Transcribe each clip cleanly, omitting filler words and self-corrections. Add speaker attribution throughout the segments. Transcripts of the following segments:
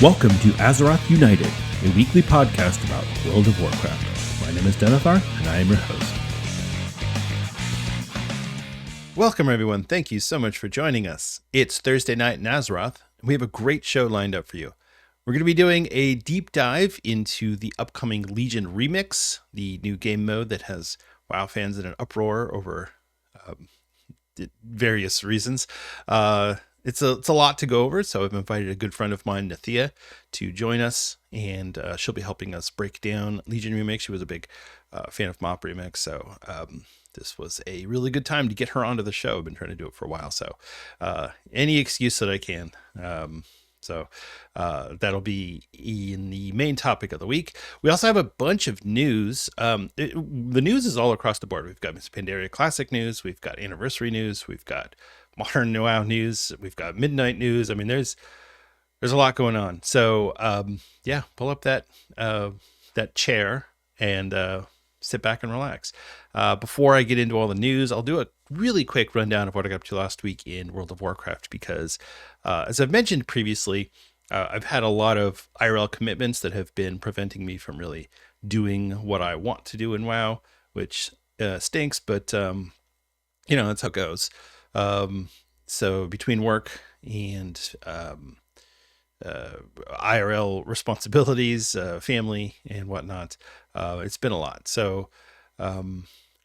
Speaker 1: Welcome to Azeroth United, a weekly podcast about World of Warcraft. My name is Denethar, and I am your host.
Speaker 2: Welcome, everyone. Thank you so much for joining us. It's Thursday night in Azeroth, and we have a great show lined up for you. We're going to be doing a deep dive into the upcoming Legion Remix, the new game mode that has WoW fans in an uproar over various reasons. It's a lot to go over, so I've invited a good friend of mine, Nathea, to join us, and she'll be helping us break down Legion Remix. She was a big fan of Mop Remix, so this was a really good time to get her onto the show. I've been trying to do it for a while, so any excuse that I can. So that'll be in the main topic of the week. We also have a bunch of news. The news is all across the board. We've got Pandaria Classic news. We've got anniversary news. We've got modern WoW news. We've got midnight news. I mean, there's a lot going on. So yeah, pull up that chair and sit back and relax. Before I get into all the news, I'll do a really quick rundown of what I got up to last week in World of Warcraft, because as I've mentioned previously, I've had a lot of IRL commitments that have been preventing me from really doing what I want to do in WoW, which stinks, but that's how it goes. So between work and IRL responsibilities, family and whatnot, it's been a lot. So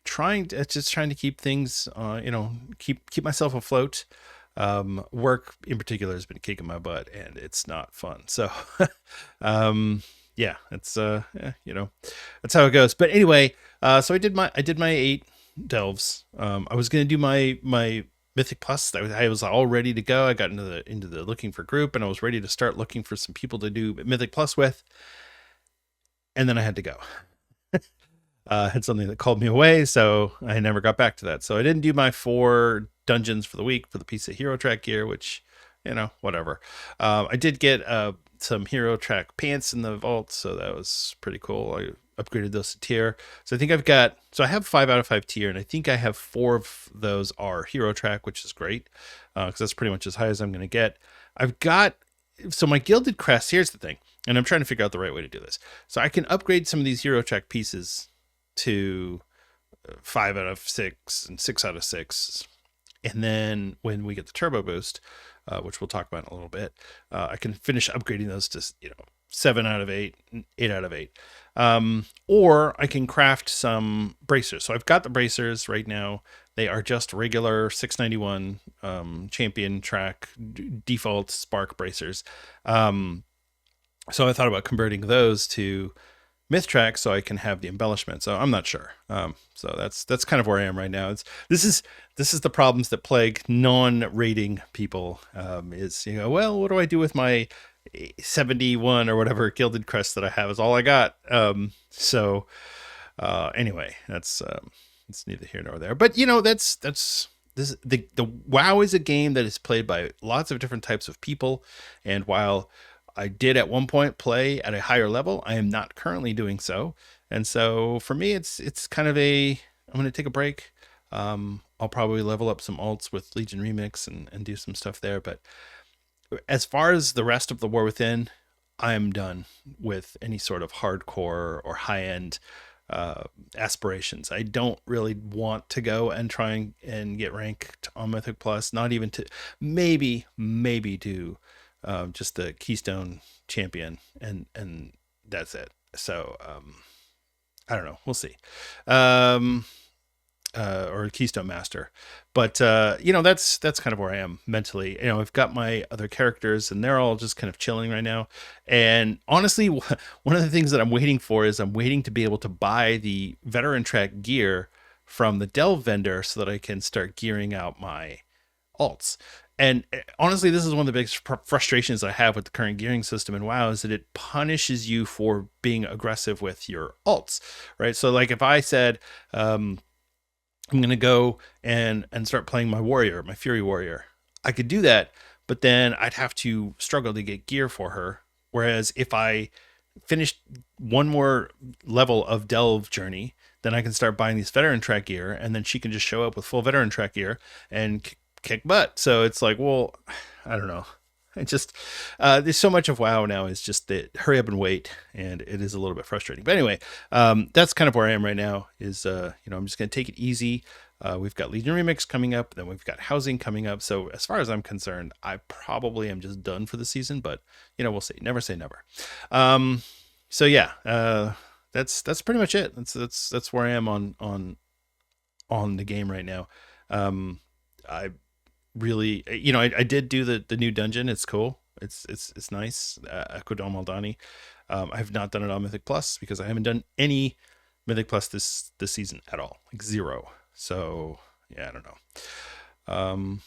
Speaker 2: trying to keep things, keep myself afloat. Work in particular has been kicking my butt, and it's not fun. So yeah, it's that's how it goes. But anyway, so I did my 8 delves. I was going to do my Mythic Plus. I was all ready to go. I got into the looking for group, and I was ready to start looking for some people to do Mythic Plus with. And then I had to go. Had something that called me away, so I never got back to that. So I didn't do my 4 dungeons for the week for the piece of Hero Track gear, which, whatever. I did get some Hero Track pants in the vault, so that was pretty cool. I upgraded those to tier. So I think I have 5 out of 5 tier, and I think I have 4 of those are Hero Track, which is great, because that's pretty much as high as I'm going to get. So my gilded crest, here's the thing, and I'm trying to figure out the right way to do this. So I can upgrade some of these Hero Track pieces to 5 out of 6 and 6 out of 6. And then when we get the turbo boost, which we'll talk about in a little bit, I can finish upgrading those to, 7 out of 8, 8 out of 8. Or I can craft some bracers. So I've got the bracers right now. They are just regular 691 champion track default spark bracers. So I thought about converting those to Myth Track so I can have the embellishment. So I'm not sure. So that's kind of where I am right now. This is the problems that plague non-rating people. Well, what do I do with my 71 or whatever gilded crest that I have? Is all I got. Anyway, that's it's neither here nor there. But the WoW is a game that is played by lots of different types of people, and while I did at one point play at a higher level, I am not currently doing so. And so for me, it's kind of I'm going to take a break. I'll probably level up some alts with Legion Remix and do some stuff there. But as far as the rest of the War Within, I'm done with any sort of hardcore or high-end aspirations. I don't really want to go and try and get ranked on Mythic Plus, not even to maybe do just the Keystone Champion, and that's it. So I don't know, we'll see. Or Keystone Master, but that's kind of where I am mentally. I've got my other characters, and they're all just kind of chilling right now. And honestly, one of the things that I'm waiting for is I'm waiting to be able to buy the Veteran Track gear from the Delve vendor so that I can start gearing out my alts. And honestly, this is one of the biggest frustrations I have with the current gearing system in WoW, is that it punishes you for being aggressive with your alts, right? So like if I said, I'm going to go and start playing my warrior, my Fury Warrior, I could do that, but then I'd have to struggle to get gear for her. Whereas if I finished one more level of Delve Journey, then I can start buying these Veteran Track gear, and then she can just show up with full Veteran Track gear and kick butt. So it's like, well, I don't know. There's so much of WoW now is just that hurry up and wait, and it is a little bit frustrating. But anyway, that's kind of where I am right now. Is I'm just gonna take it easy. We've got Legion Remix coming up, then we've got Housing coming up. So as far as I'm concerned, I probably am just done for the season. But we'll see. Never say never. So yeah, that's pretty much it. That's where I am on the game right now. I really, I did do the new dungeon. It's cool. It's nice. Aquadom Aldani. I have not done it on Mythic Plus because I haven't done any Mythic Plus this season at all, like zero. So yeah, I don't know.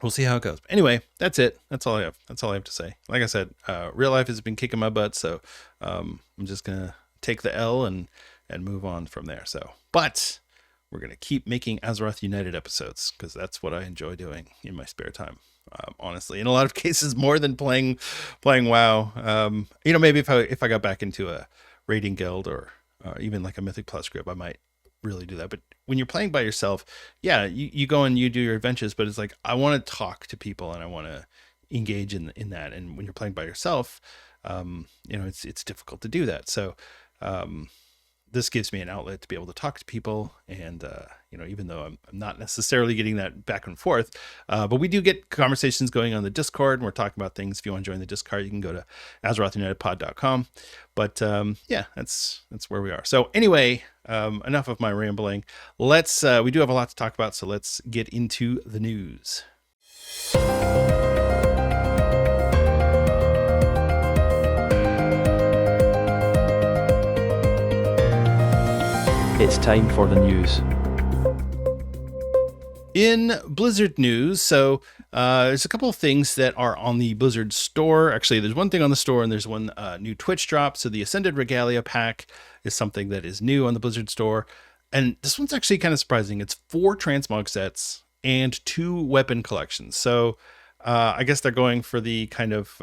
Speaker 2: We'll see how it goes. But anyway, that's it. That's all I have. That's all I have to say. Like I said, real life has been kicking my butt, so I'm just gonna take the L and move on from there. So, but we're gonna keep making Azeroth United episodes because that's what I enjoy doing in my spare time. Honestly, in a lot of cases, more than playing WoW. Maybe if I got back into a raiding guild or even like a Mythic Plus group, I might really do that. But when you're playing by yourself, yeah, you go and you do your adventures, but it's like I want to talk to people and I want to engage in that. And when you're playing by yourself, it's difficult to do that. So this gives me an outlet to be able to talk to people, and even though I'm not necessarily getting that back and forth, but we do get conversations going on the Discord, and we're talking about things. If you want to join the Discord, you can go to AzerothUnitedPod.com. But yeah, that's where we are. So anyway, enough of my rambling. We do have a lot to talk about, so let's get into the news.
Speaker 3: It's time for the news.
Speaker 2: In Blizzard news, so there's a couple of things that are on the Blizzard store. Actually, there's one thing on the store, and there's one new Twitch drop. So the Ascended Regalia pack is something that is new on the Blizzard store. And this one's actually kind of surprising. It's 4 transmog sets and 2 weapon collections. So I guess they're going for the kind of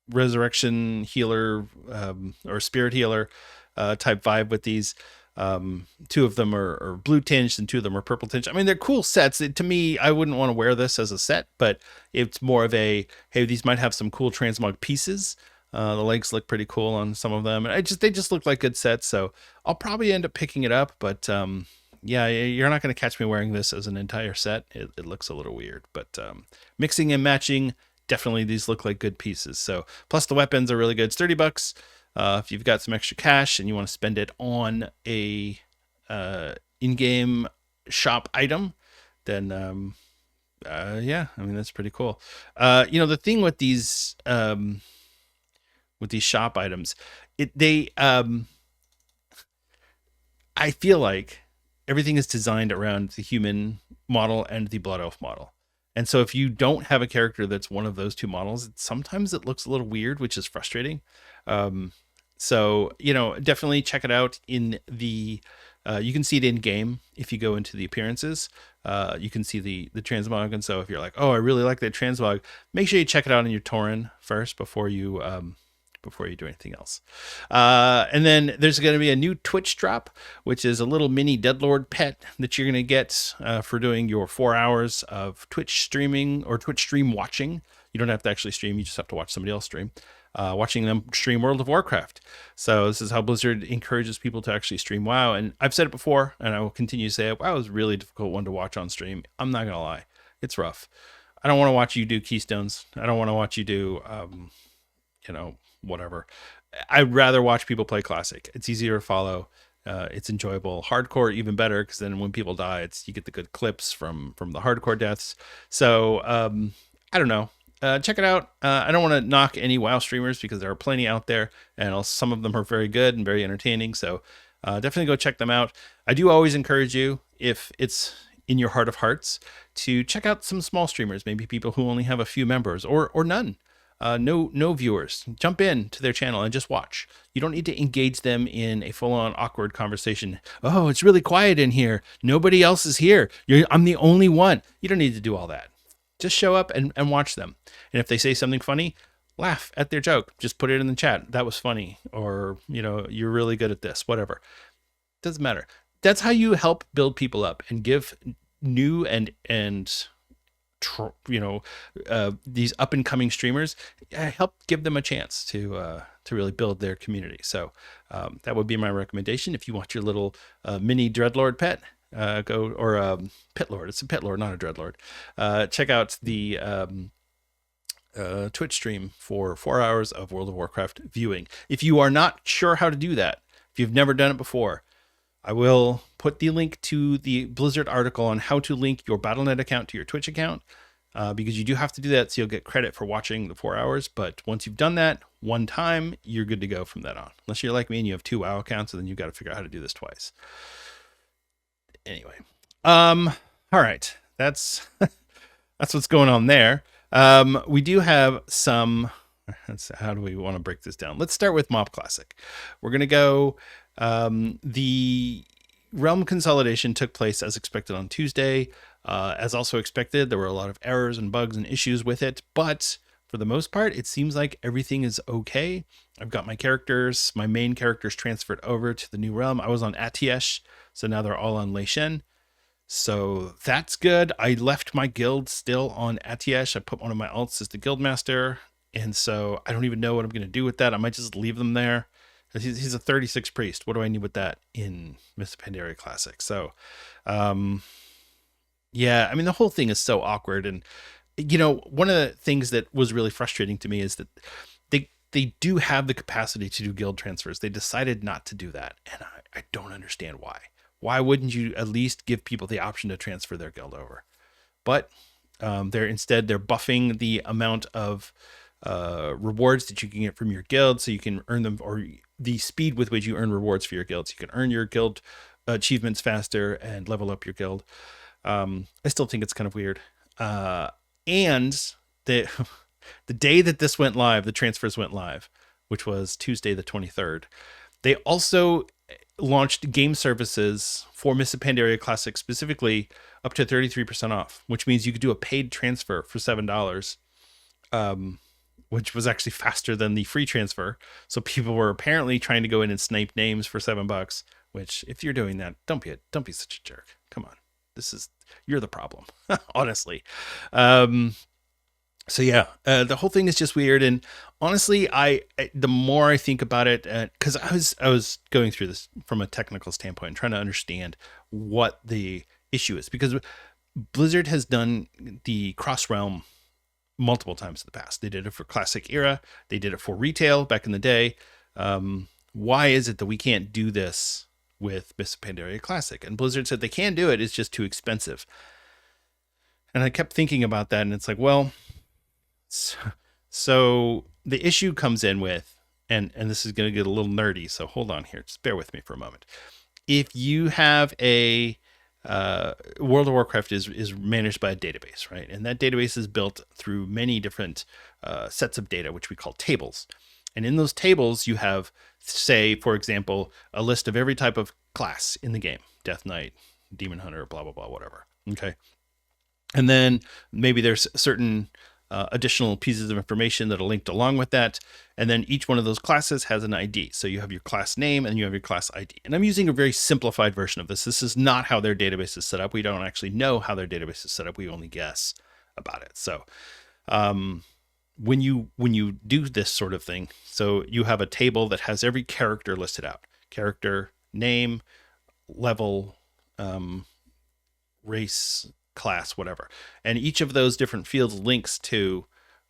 Speaker 2: resurrection healer or spirit healer type vibe with these. 2 of them are blue tinged and 2 of them are purple tinged. I mean, they're cool sets. To me, I wouldn't want to wear this as a set, but it's more of a, hey, these might have some cool transmog pieces. The legs look pretty cool on some of them, and they just look like good sets. So I'll probably end up picking it up, but yeah, you're not going to catch me wearing this as an entire set. It looks a little weird, but mixing and matching, definitely these look like good pieces. So plus the weapons are really good. It's $30. If you've got some extra cash and you want to spend it on a in-game shop item, then yeah, I mean, that's pretty cool. The thing with these shop items, I feel like everything is designed around the human model and the Blood Elf model. And so if you don't have a character that's one of those 2 models, sometimes it looks a little weird, which is frustrating. So, definitely check it out in the, you can see it in game. If you go into the appearances, you can see the transmog. And so if you're like, oh, I really like that transmog, make sure you check it out in your Tauren first before you do anything else. And then there's going to be a new Twitch drop, which is a little mini Deadlord pet that you're going to get for doing your 4 hours of Twitch streaming or Twitch stream watching. You don't have to actually stream. You just have to watch somebody else stream. Watching them stream World of Warcraft. So this is how Blizzard encourages people to actually stream WoW. And I've said it before, and I will continue to say it. WoW is a really difficult one to watch on stream. I'm not going to lie. It's rough. I don't want to watch you do Keystones. I don't want to watch you do, whatever. I'd rather watch people play Classic. It's easier to follow. It's enjoyable. Hardcore even better, because then when people die, you get the good clips from the hardcore deaths. So I don't know. Check it out. I don't want to knock any WoW streamers because there are plenty out there, and some of them are very good and very entertaining. So definitely go check them out. I do always encourage you, if it's in your heart of hearts, to check out some small streamers, maybe people who only have a few members or none. No viewers. Jump in to their channel and just watch. You don't need to engage them in a full-on awkward conversation. Oh, it's really quiet in here. Nobody else is here. I'm the only one. You don't need to do all that. Just show up and watch them. And if they say something funny, laugh at their joke. Just put it in the chat. That was funny. Or, you're really good at this, whatever. Doesn't matter. That's how you help build people up and give new these up and coming streamers, help give them a chance to really build their community. So that would be my recommendation. If you want your little mini Dreadlord pet, Pit Lord. It's a Pit Lord, not a Dreadlord. Check out the Twitch stream for 4 hours of World of Warcraft viewing. If you are not sure how to do that, if you've never done it before, I will put the link to the Blizzard article on how to link your Battle.net account to your Twitch account, because you do have to do that, so you'll get credit for watching the 4 hours. But once you've done that one time, you're good to go from that on. Unless you're like me and you have 2 WoW accounts, and then you've got to figure out how to do this twice. Anyway, all right, that's that's what's going on there. We do have some. How do we want to break this down? Let's start with Mob Classic. We're gonna go. The realm consolidation took place as expected on Tuesday. As also expected, there were a lot of errors and bugs and issues with it, but for the most part, it seems like everything is okay. I've got my main characters transferred over to the new realm. I was on Atiesh, so now they're all on Leishen. So that's good. I left my guild still on Atiesh. I put one of my alts as the guild master, and so I don't even know what I'm going to do with that. I might just leave them there. He's a 36 priest. What do I need with that in Mythic Pandaria Classic? So, yeah, I mean, the whole thing is so awkward. And, one of the things that was really frustrating to me is that they do have the capacity to do guild transfers. They decided not to do that. And I don't understand why. Why wouldn't you at least give people the option to transfer their guild over? But they're buffing the amount of rewards that you can get from your guild, so you can earn them, or the speed with which you earn rewards for your guild. So you can earn your guild achievements faster and level up your guild. I still think it's kind of weird. And the day that this went live, the transfers went live, which was Tuesday the 23rd. They also launched game services for Mythic Pandaria Classic specifically up to 33% off, which means you could do a paid transfer for $7. Which was actually faster than the free transfer. So people were apparently trying to go in and snipe names for $7, which if you're doing that, don't be such a jerk. Come on. You're the problem, honestly. So yeah, the whole thing is just weird. And honestly, the more I think about it, cause I was going through this from a technical standpoint, trying to understand what the issue is, because Blizzard has done the cross realm multiple times in the past. They did it for Classic Era. They did it for retail back in the day. Why is it that we can't do this with Mythic Pandaria Classic? And Blizzard said they can do it. It's just too expensive. And I kept thinking about that, and it's like, well, so the issue comes in with, and this is going to get a little nerdy, so hold on here. Just bear with me for a moment. If you have World of Warcraft is managed by a database, right? And that database is built through many different sets of data, which we call tables. And in those tables, you have, say, for example, a list of every type of class in the game: Death Knight, Demon Hunter, blah, blah, blah, whatever. Okay. And then maybe there's certain additional pieces of information that are linked along with that. And then each one of those classes has an ID. So you have your class name and you have your class ID. And I'm using a very simplified version of this. This is not how their database is set up. We don't actually know how their database is set up. We only guess about it. So when you do this sort of thing, so you have a table that has every character listed out: character, name, level, race, class, whatever. And each of those different fields links to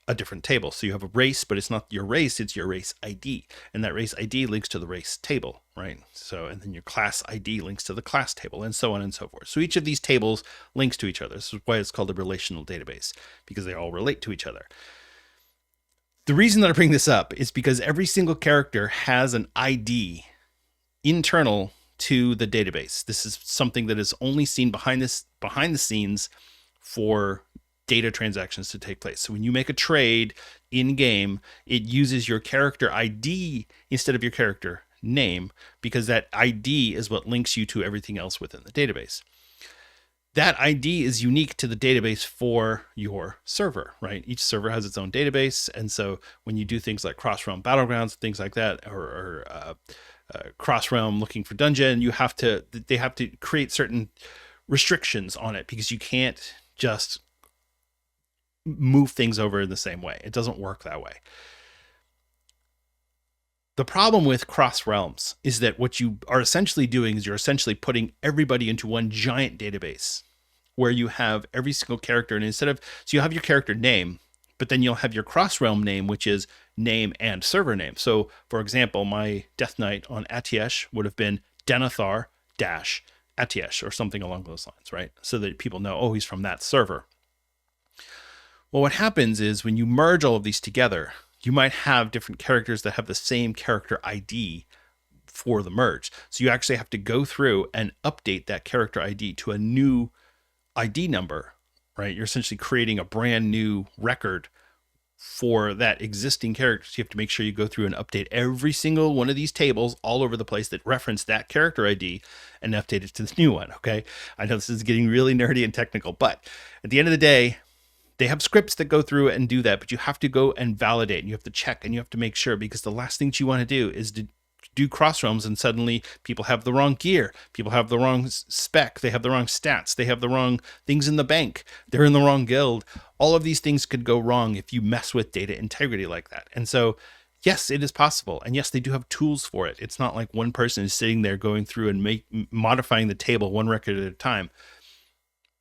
Speaker 2: a different table. So you have a race, but it's not your race, it's your race ID. And that race ID links to the race table, right? So, and then your class ID links to the class table, and so on and so forth. So each of these tables links to each other. This is why it's called a relational database, because they all relate to each other. The reason that I bring this up is because every single character has an ID internal to the database. This is something that is only seen behind the scenes for data transactions to take place. So when you make a trade in game, it uses your character ID instead of your character name, because that ID is what links you to everything else within the database. That ID is unique to the database for your server, right? Each server has its own database. And so when you do things like cross-realm battlegrounds, things like that, or cross-realm looking for dungeon, they have to create certain restrictions on it because you can't just move things over in the same way. It doesn't work that way. The problem with cross realms is that what you are essentially doing is you're essentially putting everybody into one giant database where you have every single character. And so you have your character name, but then you'll have your cross realm name, which is name and server name. So for example, my Death Knight on Atiesh would have been Denethar Atiesh or something along those lines, right? So that people know, oh, he's from that server. Well, what happens is when you merge all of these together, you might have different characters that have the same character ID for the merge. So you actually have to go through and update that character ID to a new ID number, right? You're essentially creating a brand new record for that existing character. So you have to make sure you go through and update every single one of these tables all over the place that reference that character ID and update it to the new one, okay? I know this is getting really nerdy and technical, but at the end of the day, they have scripts that go through and do that, but you have to go and validate and you have to check and you have to make sure, because the last thing you want to do is to do cross realms and suddenly people have the wrong gear, people have the wrong spec, they have the wrong stats, they have the wrong things in the bank, they're in the wrong guild. All of these things could go wrong if you mess with data integrity like that. And so, yes, it is possible. And yes, they do have tools for it. It's not like one person is sitting there going through and modifying the table one record at a time.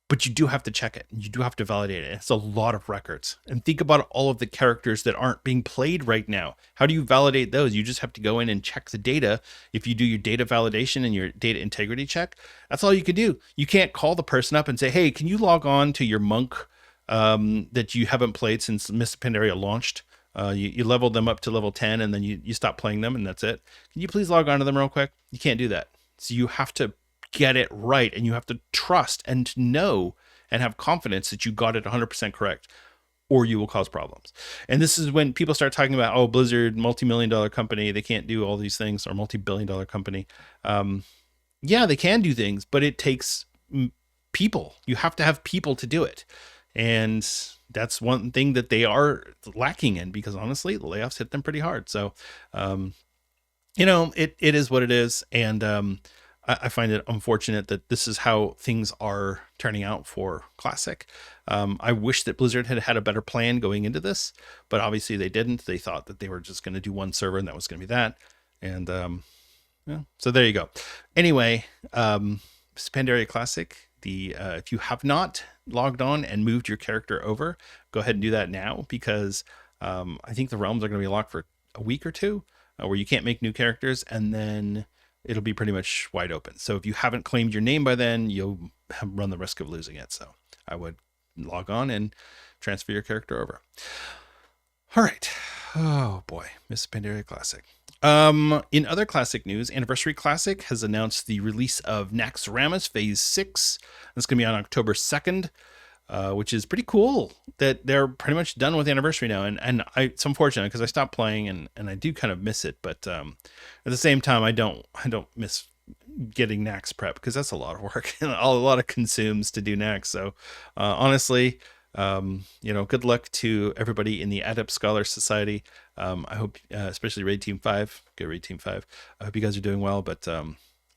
Speaker 2: But you do have to check it. You do have to validate it. It's a lot of records. And think about all of the characters that aren't being played right now. How do you validate those? You just have to go in and check the data. If you do your data validation and your data integrity check, that's all you can do. You can't call the person up and say, hey, can you log on to your monk that you haven't played since Mystic Pandaria launched? You leveled them up to level 10 and then you stop playing them and that's it. Can you please log on to them real quick? You can't do that. So you have to get it right, and you have to trust and know and have confidence that you got it 100% correct, or you will cause problems. And this is when people start talking about, oh, Blizzard, multi-million-dollar company, they can't do all these things, or multi-billion-dollar company. Yeah, they can do things, but it takes people. You have to have people to do it. And that's one thing that they are lacking in, because honestly, the layoffs hit them pretty hard. So, it is what it is. And I find it unfortunate that this is how things are turning out for Classic. I wish that Blizzard had had a better plan going into this, but obviously they didn't. They thought that they were just going to do one server and that was going to be that. And so there you go. Anyway, Pandaria Classic, if you have not logged on and moved your character over, go ahead and do that now, because I think the realms are going to be locked for a week or two, where you can't make new characters, and then it'll be pretty much wide open. So if you haven't claimed your name by then, you'll run the risk of losing it. So I would log on and transfer your character over. All right. Oh boy, Miss Pandaria Classic. In other Classic news, Anniversary Classic has announced the release of Naxxramas Phase 6. It's going to be on October 2nd. Which is pretty cool that they're pretty much done with Anniversary now. And it's unfortunate because I stopped playing and I do kind of miss it. But at the same time, I don't miss getting Naxx prep, because that's a lot of work and a lot of consumes to do Naxx. So honestly, good luck to everybody in the Adept Scholar Society. I hope, especially Raid Team 5, good Raid Team 5. I hope you guys are doing well. But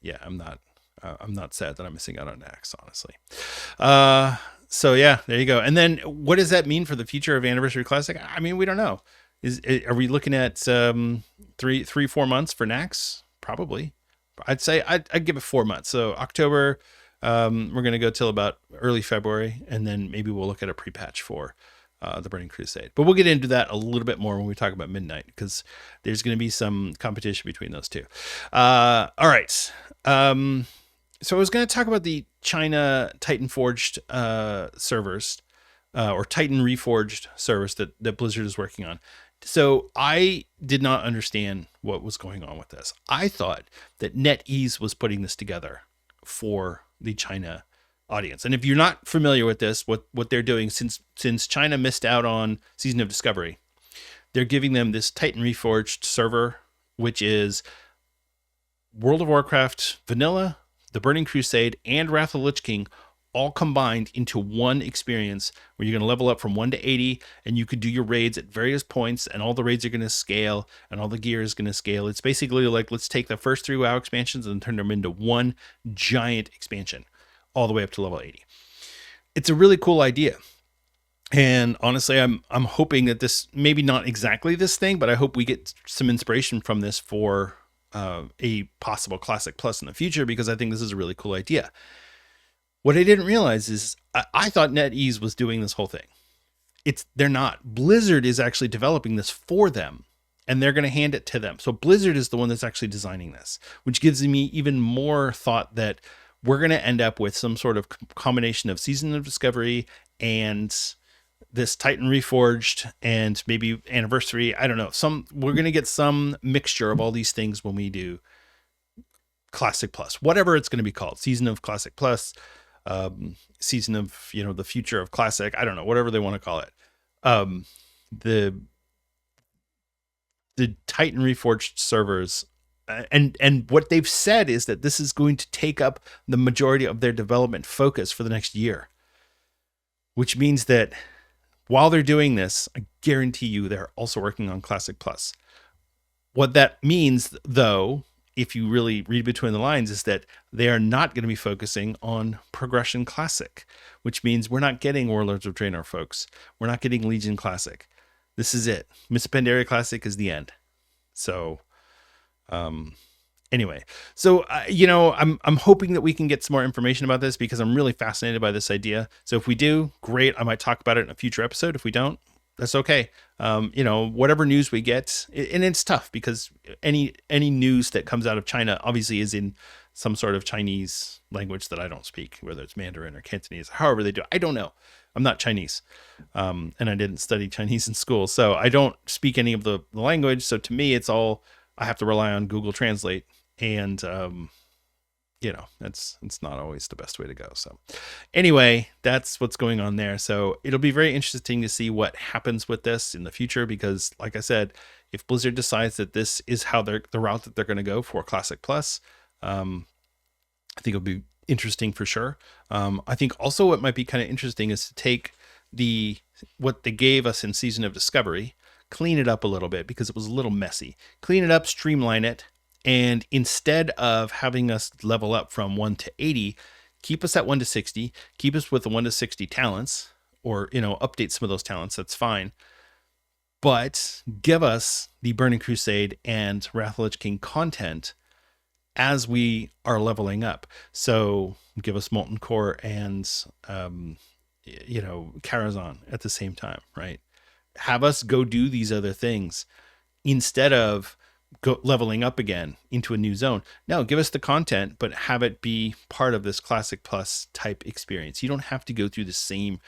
Speaker 2: yeah, I'm not sad that I'm missing out on Naxx, honestly. So yeah, there you go. And then what does that mean for the future of Anniversary Classic? I mean, we don't know. Are we looking at 3-4 months for Naxx? Probably. I'd say I'd give it 4 months. So October, we're going to go till about early February, and then maybe we'll look at a pre-patch for the Burning Crusade. But we'll get into that a little bit more when we talk about Midnight, because there's going to be some competition between those two. All right. So I was going to talk about the China Titan Forged servers, or Titan Reforged servers that Blizzard is working on. So I did not understand what was going on with this. I thought that NetEase was putting this together for the China audience. And if you're not familiar with this, what they're doing, since China missed out on Season of Discovery, they're giving them this Titan Reforged server, which is World of Warcraft Vanilla, the Burning Crusade, and Wrath of the Lich King all combined into one experience, where you're going to level up from 1 to 80, and you could do your raids at various points, and all the raids are going to scale, and all the gear is going to scale. It's basically like, let's take the first 3 WoW expansions and turn them into one giant expansion. all the way up to level 80. It's a really cool idea. And honestly, I'm hoping that this, maybe not exactly this thing, but I hope we get some inspiration from this for a possible Classic Plus in the future, because I think this is a really cool idea. What I didn't realize is I thought NetEase was doing this whole thing. They're not. Blizzard is actually developing this for them, and they're going to hand it to them. So Blizzard is the one that's actually designing this, which gives me even more thought that we're going to end up with some sort of combination of Season of Discovery and this Titan Reforged and maybe Anniversary. I don't know. We're going to get some mixture of all these things when we do Classic Plus, whatever it's going to be called. Season of Classic Plus, Season of, the Future of Classic. I don't know, whatever they want to call it. The Titan Reforged servers, and what they've said is that this is going to take up the majority of their development focus for the next year, which means that while they're doing this, I guarantee you they're also working on Classic Plus. What that means, though, if you really read between the lines, is that they are not going to be focusing on Progression Classic, which means we're not getting Warlords of Draenor, folks. We're not getting Legion Classic. This is it. Miss Pandaria Classic is the end. So, anyway, so I'm hoping that we can get some more information about this, because I'm really fascinated by this idea. So if we do, great. I might talk about it in a future episode. If we don't, that's okay. Whatever news we get, and it's tough because any news that comes out of China obviously is in some sort of Chinese language that I don't speak, whether it's Mandarin or Cantonese, however they do. I don't know. I'm not Chinese, and I didn't study Chinese in school, so I don't speak any of the language. So to me, it's all, I have to rely on Google Translate, and it's not always the best way to go. So anyway, that's what's going on there. So it'll be very interesting to see what happens with this in the future, because like I said, if Blizzard decides that this is how the route that they're going to go for Classic Plus, I think it'll be interesting for sure. I think also what might be kind of interesting is to take what they gave us in Season of Discovery, clean it up a little bit, because it was a little messy. Clean it up, streamline it, and instead of having us level up from 1 to 80, keep us at 1 to 60, keep us with the 1 to 60 talents, or, update some of those talents. That's fine. But give us the Burning Crusade and Wrath of the Lich King content as we are leveling up. So give us Molten Core and, Karazhan at the same time, right? Have us go do these other things instead of leveling up again into a new zone. No, give us the content, but have it be part of this Classic Plus type experience. You don't have to go through the same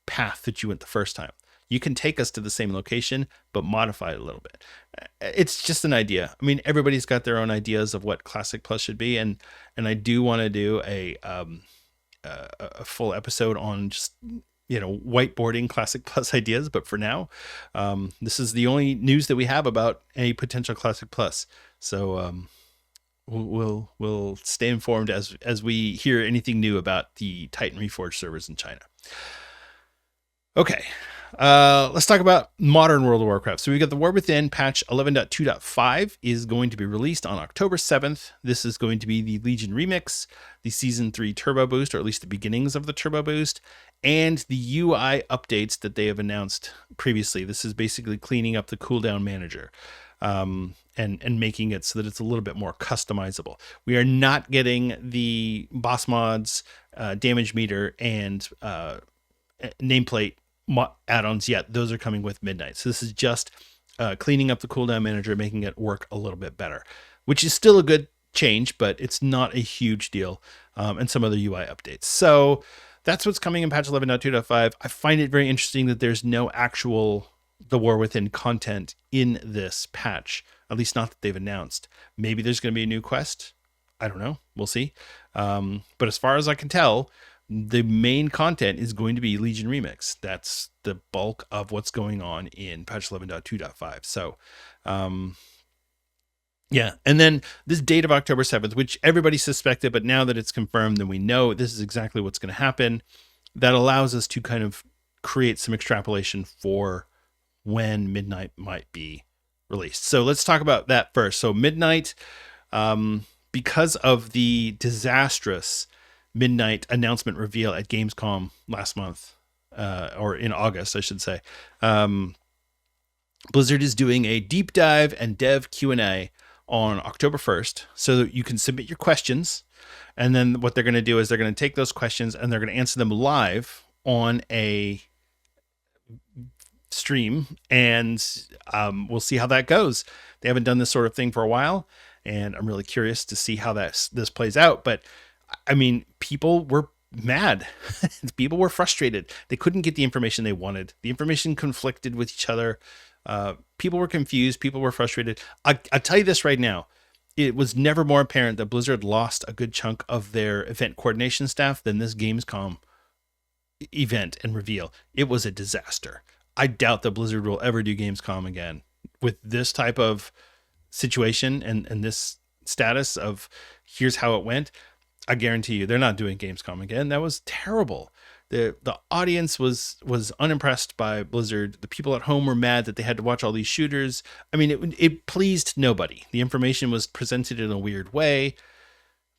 Speaker 2: path that you went the first time. You can take us to the same location, but modify it a little bit. It's just an idea. I mean, everybody's got their own ideas of what Classic Plus should be, and I do want to do a full episode on just whiteboarding Classic Plus ideas. But for now, this is the only news that we have about a potential Classic Plus. So we'll stay informed as we hear anything new about the Titan Reforged servers in China. Okay. Let's talk about modern World of Warcraft. So we got the War Within patch 11.2.5 is going to be released on October 7th. This is going to be the Legion Remix, the Season 3 Turbo Boost, or at least the beginnings of the Turbo Boost, and the UI updates that they have announced previously. This is basically cleaning up the cooldown manager and making it so that it's a little bit more customizable. We are not getting the boss mods, damage meter, and nameplate add-ons yet. Those are coming with Midnight. So this is just cleaning up the cooldown manager, making it work a little bit better, which is still a good change, but it's not a huge deal, and some other UI updates. So that's what's coming in patch 11.2.5. I find it very interesting that there's no actual The War Within content in this patch, at least not that they've announced. Maybe there's going to be a new quest. I don't know. We'll see. But as far as I can tell, the main content is going to be Legion Remix. That's the bulk of what's going on in patch 11.2.5. So, yeah. And then this date of October 7th, which everybody suspected, but now that it's confirmed, then we know this is exactly what's going to happen. That allows us to kind of create some extrapolation for when Midnight might be released. So let's talk about that first. So Midnight, because of the disastrous midnight announcement reveal at Gamescom last month, or in August, I should say. Blizzard is doing a deep dive and dev Q&A on October 1st, so that you can submit your questions. And then what they're going to do is they're going to take those questions and they're going to answer them live on a stream, and we'll see how that goes. They haven't done this sort of thing for a while, and I'm really curious to see how this plays out. But I mean, people were mad. People were frustrated. They couldn't get the information they wanted. The information conflicted with each other. People were confused. People were frustrated. I'll tell you this right now. It was never more apparent that Blizzard lost a good chunk of their event coordination staff than this Gamescom event and reveal. It was a disaster. I doubt that Blizzard will ever do Gamescom again with this type of situation and this status of here's how it went. I guarantee you they're not doing Gamescom again. That was terrible. The audience was unimpressed by Blizzard. The people at home were mad that they had to watch all these shooters. I mean, it pleased nobody. The information was presented in a weird way.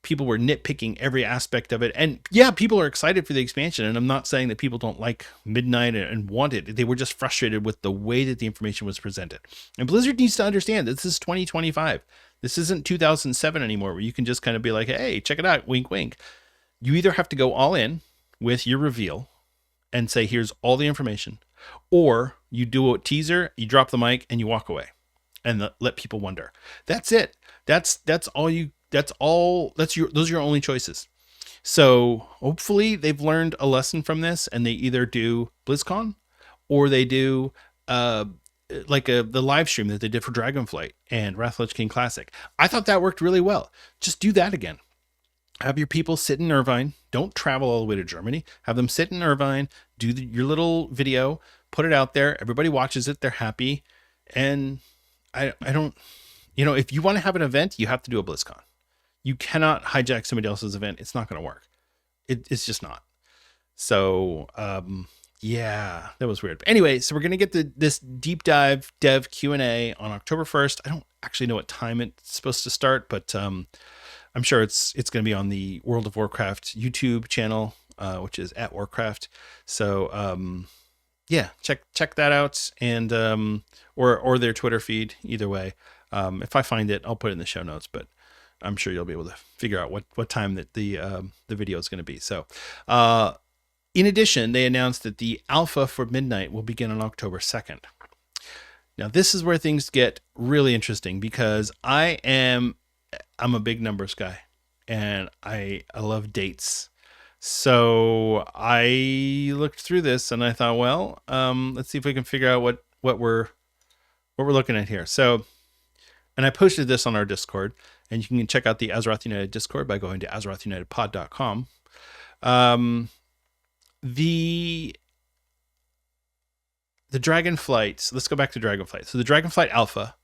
Speaker 2: People were nitpicking every aspect of it. And yeah, people are excited for the expansion. And I'm not saying that people don't like Midnight and want it. They were just frustrated with the way that the information was presented. And Blizzard needs to understand that this is 2025. This isn't 2007 anymore, where you can just kind of be like, hey, check it out, wink, wink. You either have to go all in with your reveal and say, here's all the information, or you do a teaser, you drop the mic and you walk away and let people wonder. That's it. Those are your only choices. So hopefully they've learned a lesson from this, and they either do BlizzCon or they do the live stream that they did for Dragonflight and Wrath of the Lich King Classic. I thought that worked really well. Just do that again. Have your people sit in Irvine. Don't travel all the way to Germany. Have them sit in Irvine, do your little video, put it out there. Everybody watches it. They're happy. And I don't, if you want to have an event, you have to do a BlizzCon. You cannot hijack somebody else's event. It's not going to work. It's just not. So, yeah, that was weird. But anyway, so we're going to get this deep dive dev Q&A on October 1st. I don't actually know what time it's supposed to start, but I'm sure it's going to be on the World of Warcraft YouTube channel, which is at Warcraft. So, yeah, check that out, and or their Twitter feed. Either way, if I find it, I'll put it in the show notes. But I'm sure you'll be able to figure out what time that the video is going to be. So, in addition, they announced that the alpha for Midnight will begin on October 2nd. Now, this is where things get really interesting, because I'm a big numbers guy, and I love dates. So I looked through this and I thought, well, let's see if we can figure out what we're looking at here. So, and I posted this on our Discord, and you can check out the Azeroth United Discord by going to AzerothUnitedPod.com. The Dragonflight. Let's go back to Dragonflight. So the Dragonflight Alpha,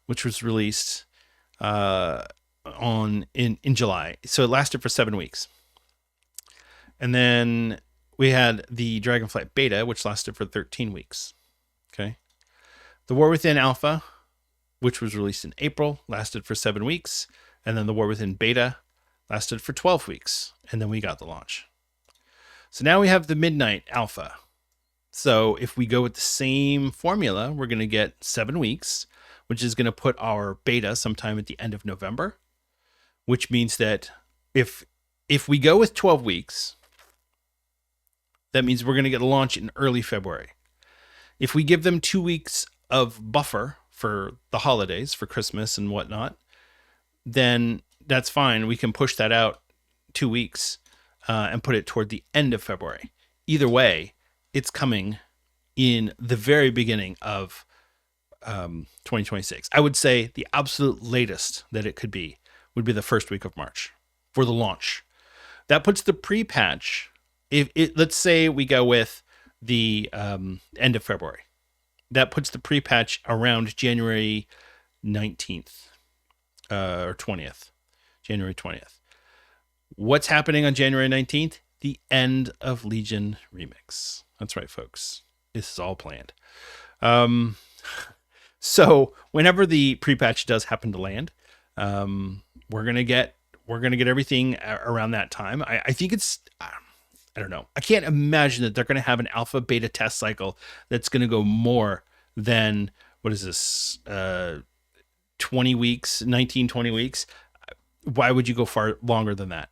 Speaker 2: which was released in July. So it lasted for 7 weeks. And then we had the Dragonflight Beta, which lasted for 13 weeks. Okay. The War Within Alpha, which was released in April, lasted for 7 weeks. And then the War Within Beta lasted for 12 weeks. And then we got the launch. So now we have the Midnight Alpha. So if we go with the same formula, we're going to get 7 weeks, which is going to put our beta sometime at the end of November, which means that if we go with 12 weeks, that means we're going to get a launch in early February. If we give them 2 weeks of buffer for the holidays, for Christmas and whatnot, then that's fine. We can push that out 2 weeks and put it toward the end of February. Either way, it's coming in the very beginning of 2026. I would say the absolute latest that it could be would be the first week of March for the launch. That puts the pre-patch, let's say we go with the end of February. That puts the pre-patch around January 19th or 20th, January 20th. What's happening on January 19th? The end of Legion Remix. That's right, folks. This is all planned. So whenever the pre-patch does happen to land, we're going to get we're going to get everything around that time. I think it's, I don't know. I can't imagine that they're going to have an alpha beta test cycle that's going to go more than, what is this, 20 weeks, 19, 20 weeks. Why would you go far longer than that?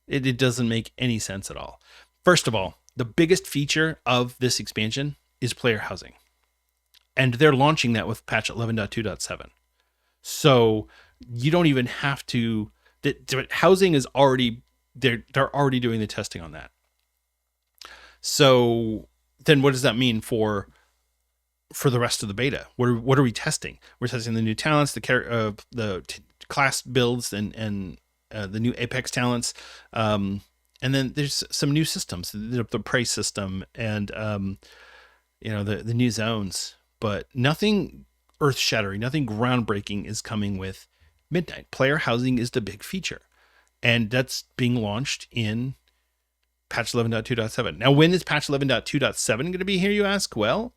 Speaker 2: It doesn't make any sense at all. First of all, the biggest feature of this expansion is player housing. And they're launching that with patch 11.2.7. So you don't even have to, housing is already, they're already doing the testing on that. So then what does that mean for the rest of the beta? What are we testing? We're testing the new talents, the class builds, and the new Apex talents. And then there's some new systems, the price system, and the new zones, but nothing earth-shattering, nothing groundbreaking is coming with Midnight. Player housing is the big feature, and that's being launched in patch 11.2.7. Now, when is patch 11.2.7 going to be here, you ask? Well,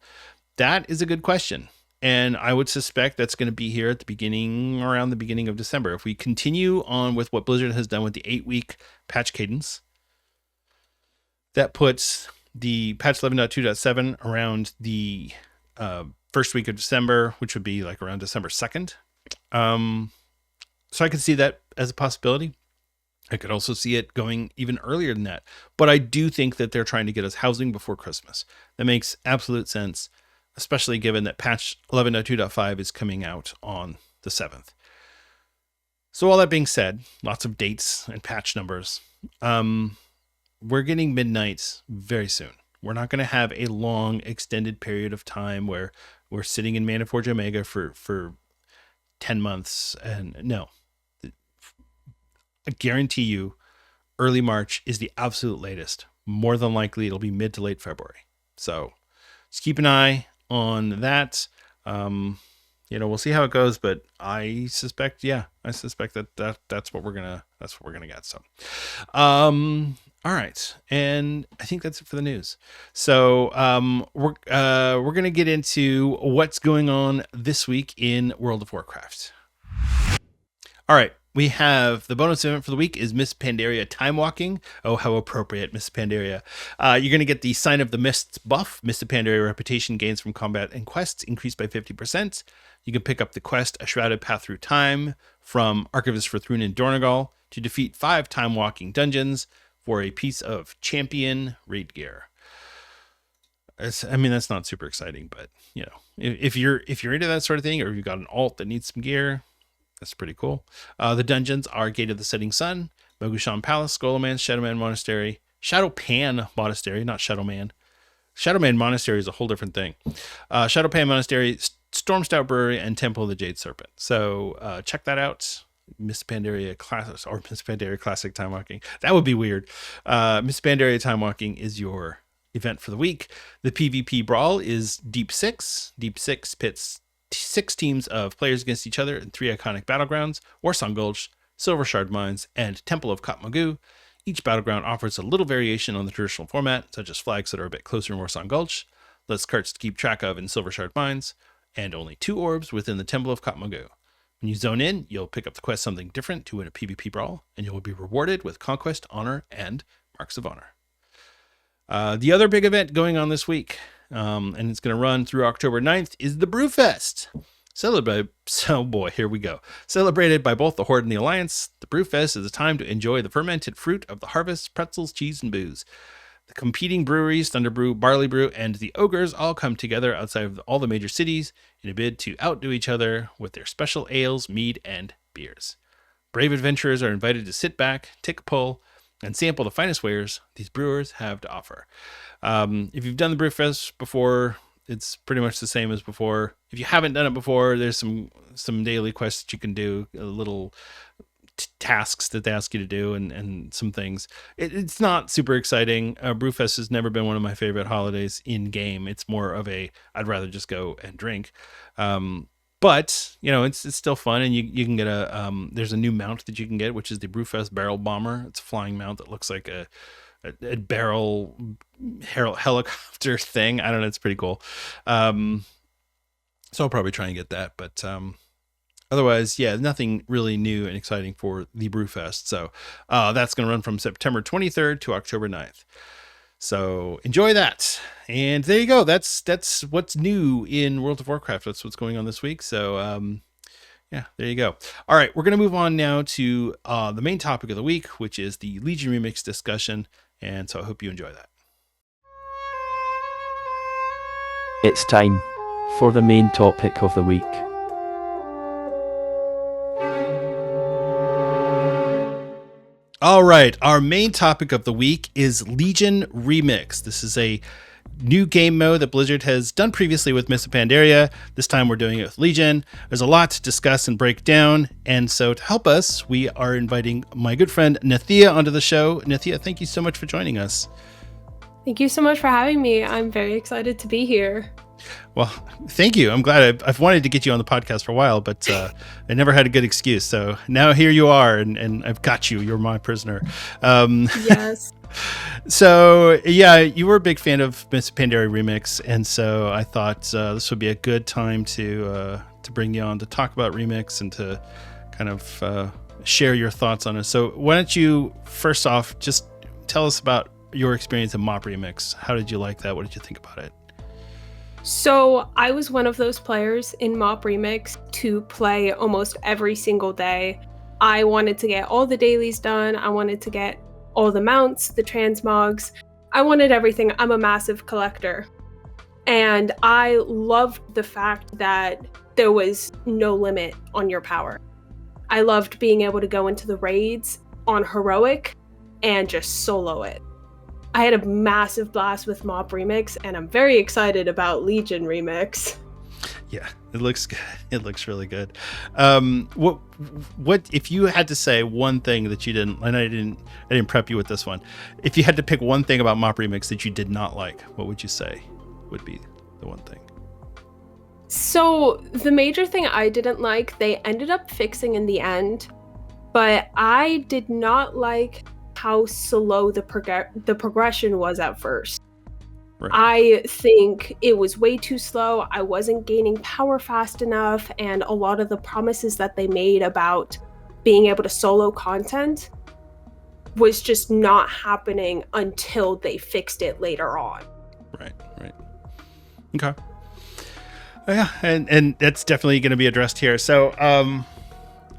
Speaker 2: that is a good question. And I would suspect that's going to be here at around the beginning of December. If we continue on with what Blizzard has done with the 8-week patch cadence, that puts the patch 11.2.7 around the first week of December, which would be like around December 2nd. So I could see that as a possibility. I could also see it going even earlier than that. But I do think that they're trying to get us housing before Christmas. That makes absolute sense, especially given that patch 11.2.5 is coming out on the 7th. So all that being said, lots of dates and patch numbers. We're getting Midnight very soon. We're not going to have a long extended period of time where we're sitting in Mana Forge Omega for 10 months. And no, I guarantee you early March is the absolute latest. More than likely, it'll be mid to late February. So just keep an eye on that. We'll see how it goes, but I suspect that that's what we're gonna get. So, all right, and I think that's it for the news. So, we're gonna get into what's going on this week in World of Warcraft. All right. We have the bonus event for the week is Miss Pandaria Time Walking. Oh, how appropriate, Miss Pandaria. You're going to get the Sign of the Mists buff. Miss Pandaria reputation gains from combat and quests increased by 50%. You can pick up the quest A Shrouded Path Through Time from Archivist for Thrun and Dornagal to defeat 5 time walking dungeons for a piece of champion raid gear. That's not super exciting, but if you're into that sort of thing, or you've got an alt that needs some gear, that's pretty cool. The dungeons are Gate of the Setting Sun, Mogushan Palace, Skoloman, Shadowman Monastery, Shadowpan Monastery, not Shadowman. Shadowman Monastery is a whole different thing. Shadowpan Monastery, Stormstout Brewery, and Temple of the Jade Serpent. So check that out. Miss Pandaria Classic Time Walking. That would be weird. Miss Pandaria Time Walking is your event for the week. The PvP Brawl is Deep 6. Deep 6 pits 6 teams of players against each other in 3 iconic battlegrounds: Warsong Gulch, Silver Shard Mines, and Temple of Katmagu. Each battleground offers a little variation on the traditional format, such as flags that are a bit closer in Warsong Gulch, less carts to keep track of in Silver Shard Mines, and only 2 orbs within the Temple of Katmagu. When you zone in, you'll pick up the quest Something Different to win a PvP brawl, and you will be rewarded with Conquest, Honor, and Marks of Honor. The other big event going on this week, and it's going to run through October 9th, is the Brewfest. Here we go. Celebrated by both the Horde and the Alliance, the Brewfest is a time to enjoy the fermented fruit of the harvest, pretzels, cheese, and booze. The competing breweries, Thunderbrew, Barley Brew, and the Ogres all come together outside of all the major cities in a bid to outdo each other with their special ales, mead, and beers. Brave adventurers are invited to sit back, take a pull, and sample the finest wares these brewers have to offer. If you've done the Brewfest before, it's pretty much the same as before. If you haven't done it before, there's some daily quests that you can do, little tasks that they ask you to do, and some things. It's not super exciting. Brewfest has never been one of my favorite holidays in game. It's more of I'd rather just go and drink. But it's still fun, and you can get there's a new mount that you can get, which is the Brewfest Barrel Bomber. It's a flying mount that looks like a barrel helicopter thing. I don't know. It's pretty cool. So I'll probably try and get that, but Otherwise, yeah, nothing really new and exciting for the Brewfest. So that's going to run from September 23rd to October 9th. So enjoy that. And there you go. That's what's new in World of Warcraft. That's what's going on this week. So yeah, there you go. All right, we're going to move on now to the main topic of the week, which is the Legion Remix discussion. And so I hope you enjoy that.
Speaker 3: It's time for the main topic of the week.
Speaker 2: All right, our main topic of the week is Legion Remix. This is a new game mode that Blizzard has done previously with Mythic Pandaria. This time we're doing it with Legion. There's a lot to discuss and break down, and so to help us, we are inviting my good friend Nathea onto the show. Nathea, thank you so much for joining us.
Speaker 4: Thank you so much for having me. I'm very excited to be here.
Speaker 2: Well, thank you. I'm glad. I've wanted to get you on the podcast for a while, but I never had a good excuse. So now here you are, and I've got you. You're my prisoner.
Speaker 4: Yes.
Speaker 2: So, yeah, you were a big fan of Miss Pandaria Remix, and so I thought this would be a good time to bring you on to talk about Remix and to kind of share your thoughts on it. So why don't you, first off, just tell us about your experience in Mop Remix. How did you like that? What did you think about it?
Speaker 4: So I was one of those players in Mop Remix to play almost every single day. I wanted to get all the dailies done. I wanted to get all the mounts, the transmogs. I wanted everything. I'm a massive collector. And I loved the fact that there was no limit on your power. I loved being able to go into the raids on Heroic and just solo it. I had a massive blast with Mop Remix, and I'm very excited about Legion Remix.
Speaker 2: Yeah, it looks good. It looks really good. What if you had to say one thing that you didn't, and I didn't prep you with this one. If you had to pick one thing about Mop Remix that you did not like, what would you say would be the one thing?
Speaker 4: So the major thing I didn't like, they ended up fixing in the end, but I did not like how slow the progression was at first. Right. I think it was way too slow. I wasn't gaining power fast enough, and a lot of the promises that they made about being able to solo content was just not happening until they fixed it later on.
Speaker 2: Right. Okay. Yeah, and that's definitely going to be addressed here. So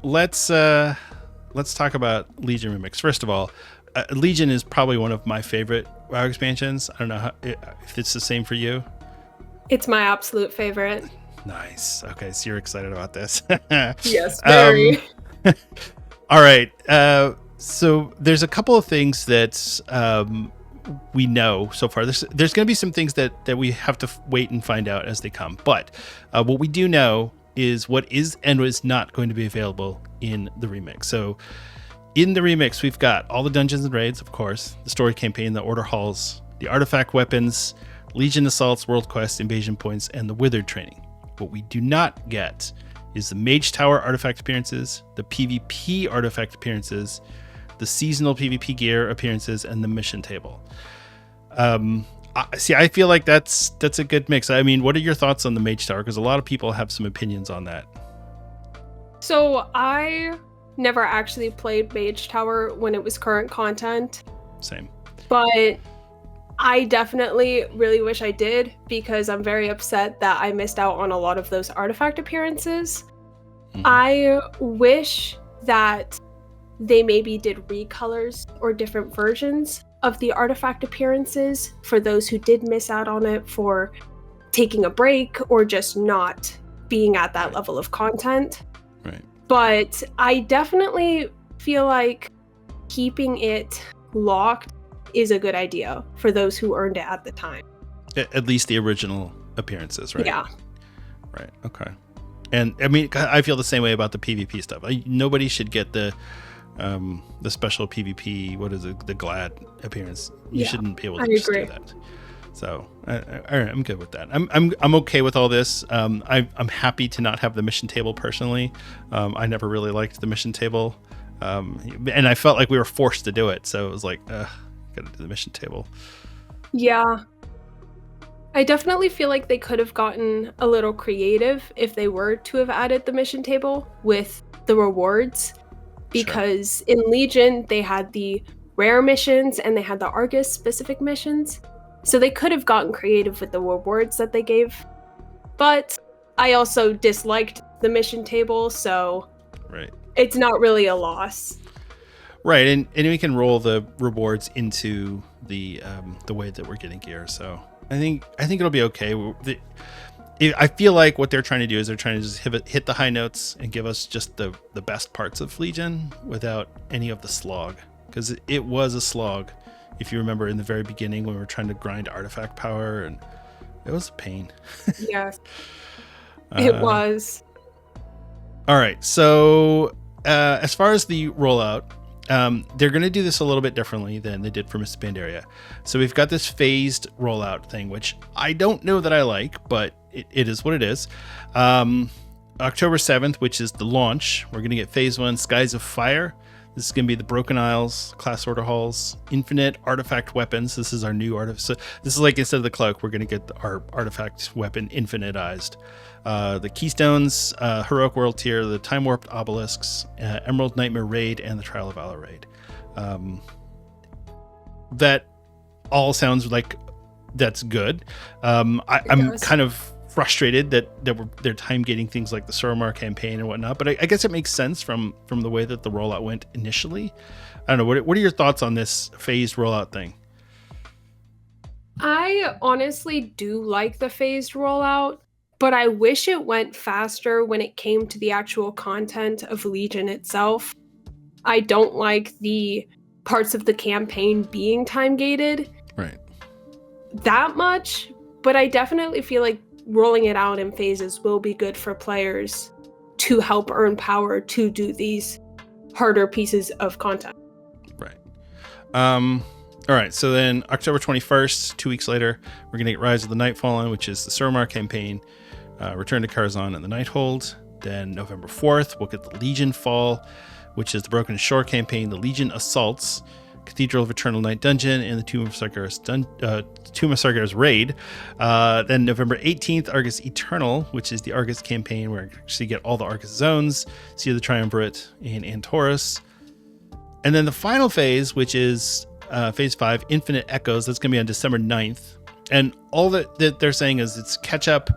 Speaker 2: let's talk about Legion Remix. First of all, Legion is probably one of my favorite WoW expansions. I don't know if it's the same for you.
Speaker 4: It's my absolute favorite.
Speaker 2: Nice. Okay, so you're excited about this.
Speaker 4: Yes, very.
Speaker 2: All right. So there's a couple of things that we know so far. There's going to be some things that we have to wait and find out as they come. But what we do know is what is and what is not going to be available in the remix. So in the remix, we've got all the dungeons and raids, of course, the story campaign, the order halls, the artifact weapons, Legion assaults, world quest, invasion points, and the withered training. What we do not get is the Mage Tower artifact appearances, the PvP artifact appearances, the seasonal PvP gear appearances, and the mission table. I feel like that's a good mix. I mean, what are your thoughts on the Mage Tower? Because a lot of people have some opinions on that.
Speaker 4: So I never actually played Mage Tower when it was current content.
Speaker 2: Same.
Speaker 4: But I definitely really wish I did, because I'm very upset that I missed out on a lot of those artifact appearances. Mm-hmm. I wish that they maybe did recolors or different versions of the artifact appearances for those who did miss out on it for taking a break or just not being at that level of content.
Speaker 2: Right.
Speaker 4: But I definitely feel like keeping it locked is a good idea for those who earned it at the time.
Speaker 2: At least the original appearances, right?
Speaker 4: Yeah.
Speaker 2: Right. Okay. And I mean, I feel the same way about the PvP stuff. Nobody should get the special PvP. What is it? The Glad appearance. You shouldn't be able to just do that. So, all right, I'm good with that. I'm okay with all this. I'm happy to not have the mission table personally. I never really liked the mission table, and I felt like we were forced to do it. So it was like, gotta do the mission table.
Speaker 4: Yeah. I definitely feel like they could have gotten a little creative if they were to have added the mission table with the rewards, because in Legion they had the rare missions and they had the Argus specific missions. So they could have gotten creative with the rewards that they gave. But I also disliked the mission table, so it's not really a loss.
Speaker 2: Right, and we can roll the rewards into the way that we're getting gear. So I think it'll be okay. I feel like what they're trying to do is they're trying to just hit the high notes and give us just the best parts of Legion without any of the slog, because it was a slog. If you remember in the very beginning when we were trying to grind artifact power, and it was a pain.
Speaker 4: Yes, it was.
Speaker 2: All right, so as far as the rollout, they're going to do this a little bit differently than they did for Miss Pandaria. So we've got this phased rollout thing, which I don't know that I like, but it is what it is. October 7th, which is the launch, we're going to get phase 1, Skies of Fire. This is going to be the Broken Isles, Class Order Halls, Infinite Artifact Weapons. This is our new artifact. So this is like instead of the Cloak, we're going to get our artifact weapon infinitized. The Keystones, Heroic World Tier, the Time Warped Obelisks, Emerald Nightmare Raid, and the Trial of Valor Raid. That all sounds like that's good. I'm kind of frustrated that they're time gating things like the Suramar campaign and whatnot, but I guess it makes sense from the way that the rollout went initially. I don't know. What are your thoughts on this phased rollout thing?
Speaker 4: I honestly do like the phased rollout, but I wish it went faster when it came to the actual content of Legion itself. I don't like the parts of the campaign being time gated.
Speaker 2: Right.
Speaker 4: That much, but I definitely feel like rolling it out in phases will be good for players to help earn power to do these harder pieces of content.
Speaker 2: Right. All right. So then October 21st, 2 weeks later, we're going to get Rise of the Nightfallen, which is the Suramar campaign, Return to Karazhan and the Nighthold. Then November 4th, we'll get the Legion Fall, which is the Broken Shore campaign, the Legion Assaults, Cathedral of Eternal Night Dungeon, and the Tomb of Sargeras raid. Then November 18th, Argus Eternal, which is the Argus campaign where you actually get all the Argus zones, Sea of the Triumvirate, and Antorus. And then the final phase, which is phase 5, Infinite Echoes, that's going to be on December 9th. And all that they're saying is it's catch up,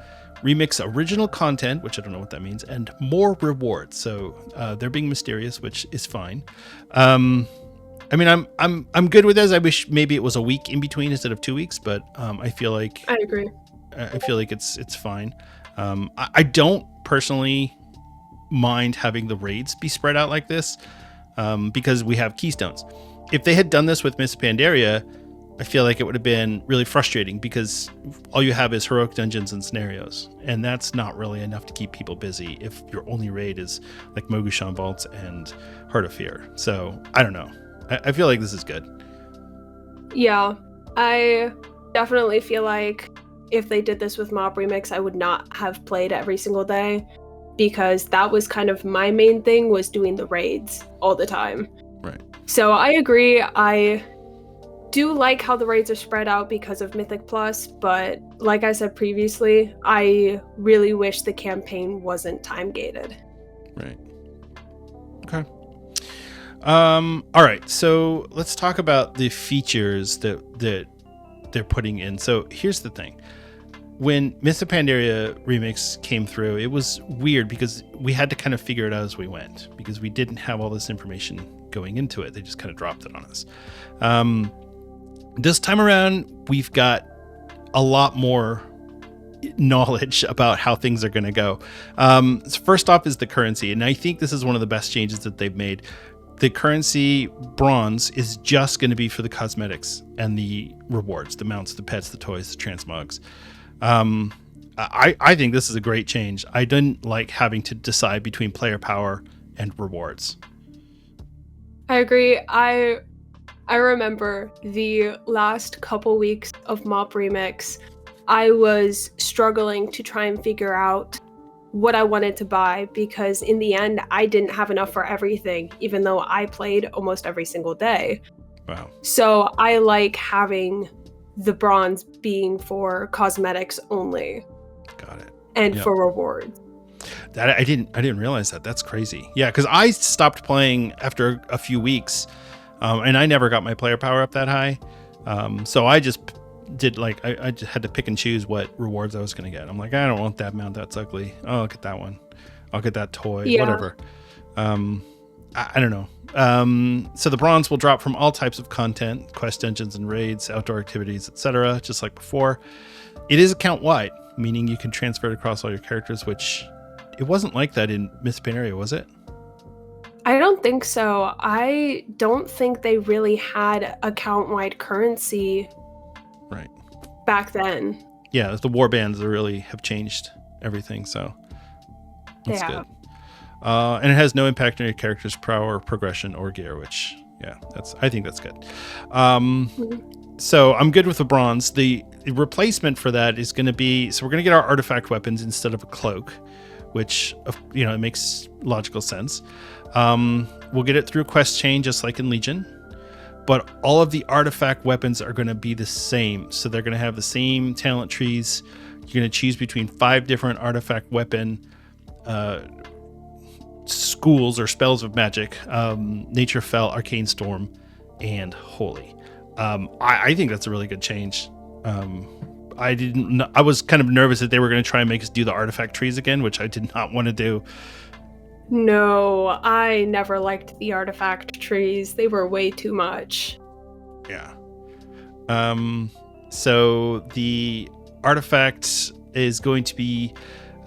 Speaker 2: remix original content, which I don't know what that means, and more rewards. So they're being mysterious, which is fine. I mean, I'm good with this. I wish maybe it was a week in between instead of 2 weeks, but I feel like
Speaker 4: I agree.
Speaker 2: I feel like it's fine. I don't personally mind having the raids be spread out like this because we have keystones. If they had done this with Miss Pandaria, I feel like it would have been really frustrating because all you have is heroic dungeons and scenarios, and that's not really enough to keep people busy if your only raid is like Mogushan Vaults and Heart of Fear. So I don't know. I feel like this is good.
Speaker 4: Yeah, I definitely feel like if they did this with Mob Remix, I would not have played every single day, because that was kind of my main thing, was doing the raids all the time.
Speaker 2: Right.
Speaker 4: So I agree. I do like how the raids are spread out because of Mythic Plus, but like I said previously, I really wish the campaign wasn't time gated.
Speaker 2: Right. Okay. All right, so let's talk about the features that they're putting in. So here's the thing. When Mythic Pandaria Remix came through, it was weird because we had to kind of figure it out as we went, because we didn't have all this information going into it. They just kind of dropped it on us. This time around, we've got a lot more knowledge about how things are going to go. So first off is the currency, and I think this is one of the best changes that they've made. The currency bronze is just going to be for the cosmetics and the rewards, the mounts, the pets, the toys, the transmogs. I think this is a great change. I didn't like having to decide between player power and rewards.
Speaker 4: I agree. I remember the last couple weeks of Mob Remix, I was struggling to try and figure out what I wanted to buy, because in the end, I didn't have enough for everything, even though I played almost every single day.
Speaker 2: Wow.
Speaker 4: So I like having the bronze being for cosmetics only.
Speaker 2: Got it.
Speaker 4: And
Speaker 2: Yep.
Speaker 4: for rewards.
Speaker 2: That I didn't realize that. That's crazy. Yeah, because I stopped playing after a few weeks, and I never got my player power up that high. So I just did like I just had to pick and choose what rewards I was going to get. I'm like, I don't want that mount. That's ugly. Oh, I'll get that one. I'll get that toy.
Speaker 4: Yeah.
Speaker 2: Whatever. I don't know. So the bronze will drop from all types of content, quest engines and raids, outdoor activities, etc., just like before. It is account wide, meaning you can transfer it across all your characters, which it wasn't like that in Mythic Pandaria, was it?
Speaker 4: I don't think so. I don't think they really had account-wide currency
Speaker 2: Right.
Speaker 4: back then.
Speaker 2: Yeah, the war bands really have changed everything, so that's
Speaker 4: Yeah.
Speaker 2: good. And it has no impact on your character's power, progression, or gear, which, yeah, I think that's good. So I'm good with the bronze. The replacement for that is going to be, so we're going to get our artifact weapons instead of a cloak, which, it makes logical sense. We'll get it through quest chain, just like in Legion, but all of the artifact weapons are going to be the same. So they're going to have the same talent trees. You're going to choose between 5 different artifact weapon schools or spells of magic: Nature Fell, Arcane Storm, and Holy. I think that's a really good change. I was kind of nervous that they were going to try and make us do the artifact trees again, which I did not want to do.
Speaker 4: No, I never liked the artifact trees. They were way too much.
Speaker 2: Yeah. So the artifact is going to be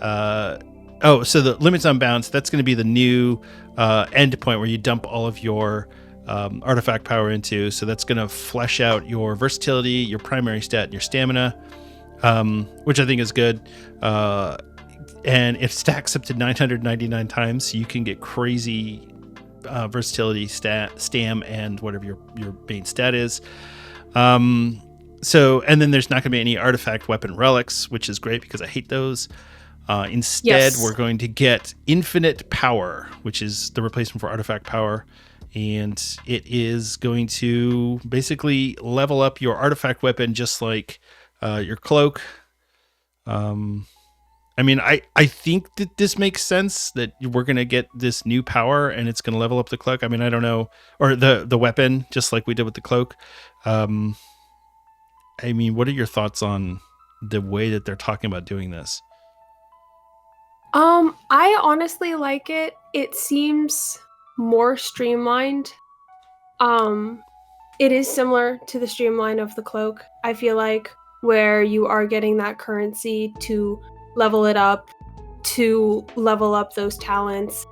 Speaker 2: so the limits unbound, that's going to be the new end point where you dump all of your artifact power into. So that's going to flesh out your versatility, your primary stat, and your stamina, which I think is good. And it stacks up to 999 times. So you can get crazy versatility, stam, and whatever your main stat is. So, and then there's not going to be any artifact weapon relics, which is great because I hate those. Instead, we're going to get infinite power, which is the replacement for artifact power. And it is going to basically level up your artifact weapon just like your cloak. I mean, I think that this makes sense, that we're going to get this new power and it's going to level up the cloak. I mean, I don't know. Or the weapon, just like we did with the cloak. I mean, what are your thoughts on the way that they're talking about doing this?
Speaker 4: I honestly like it. It seems more streamlined. It is similar to the streamline of the cloak, I feel like, where you are getting that currency to level it up, to level up those talents.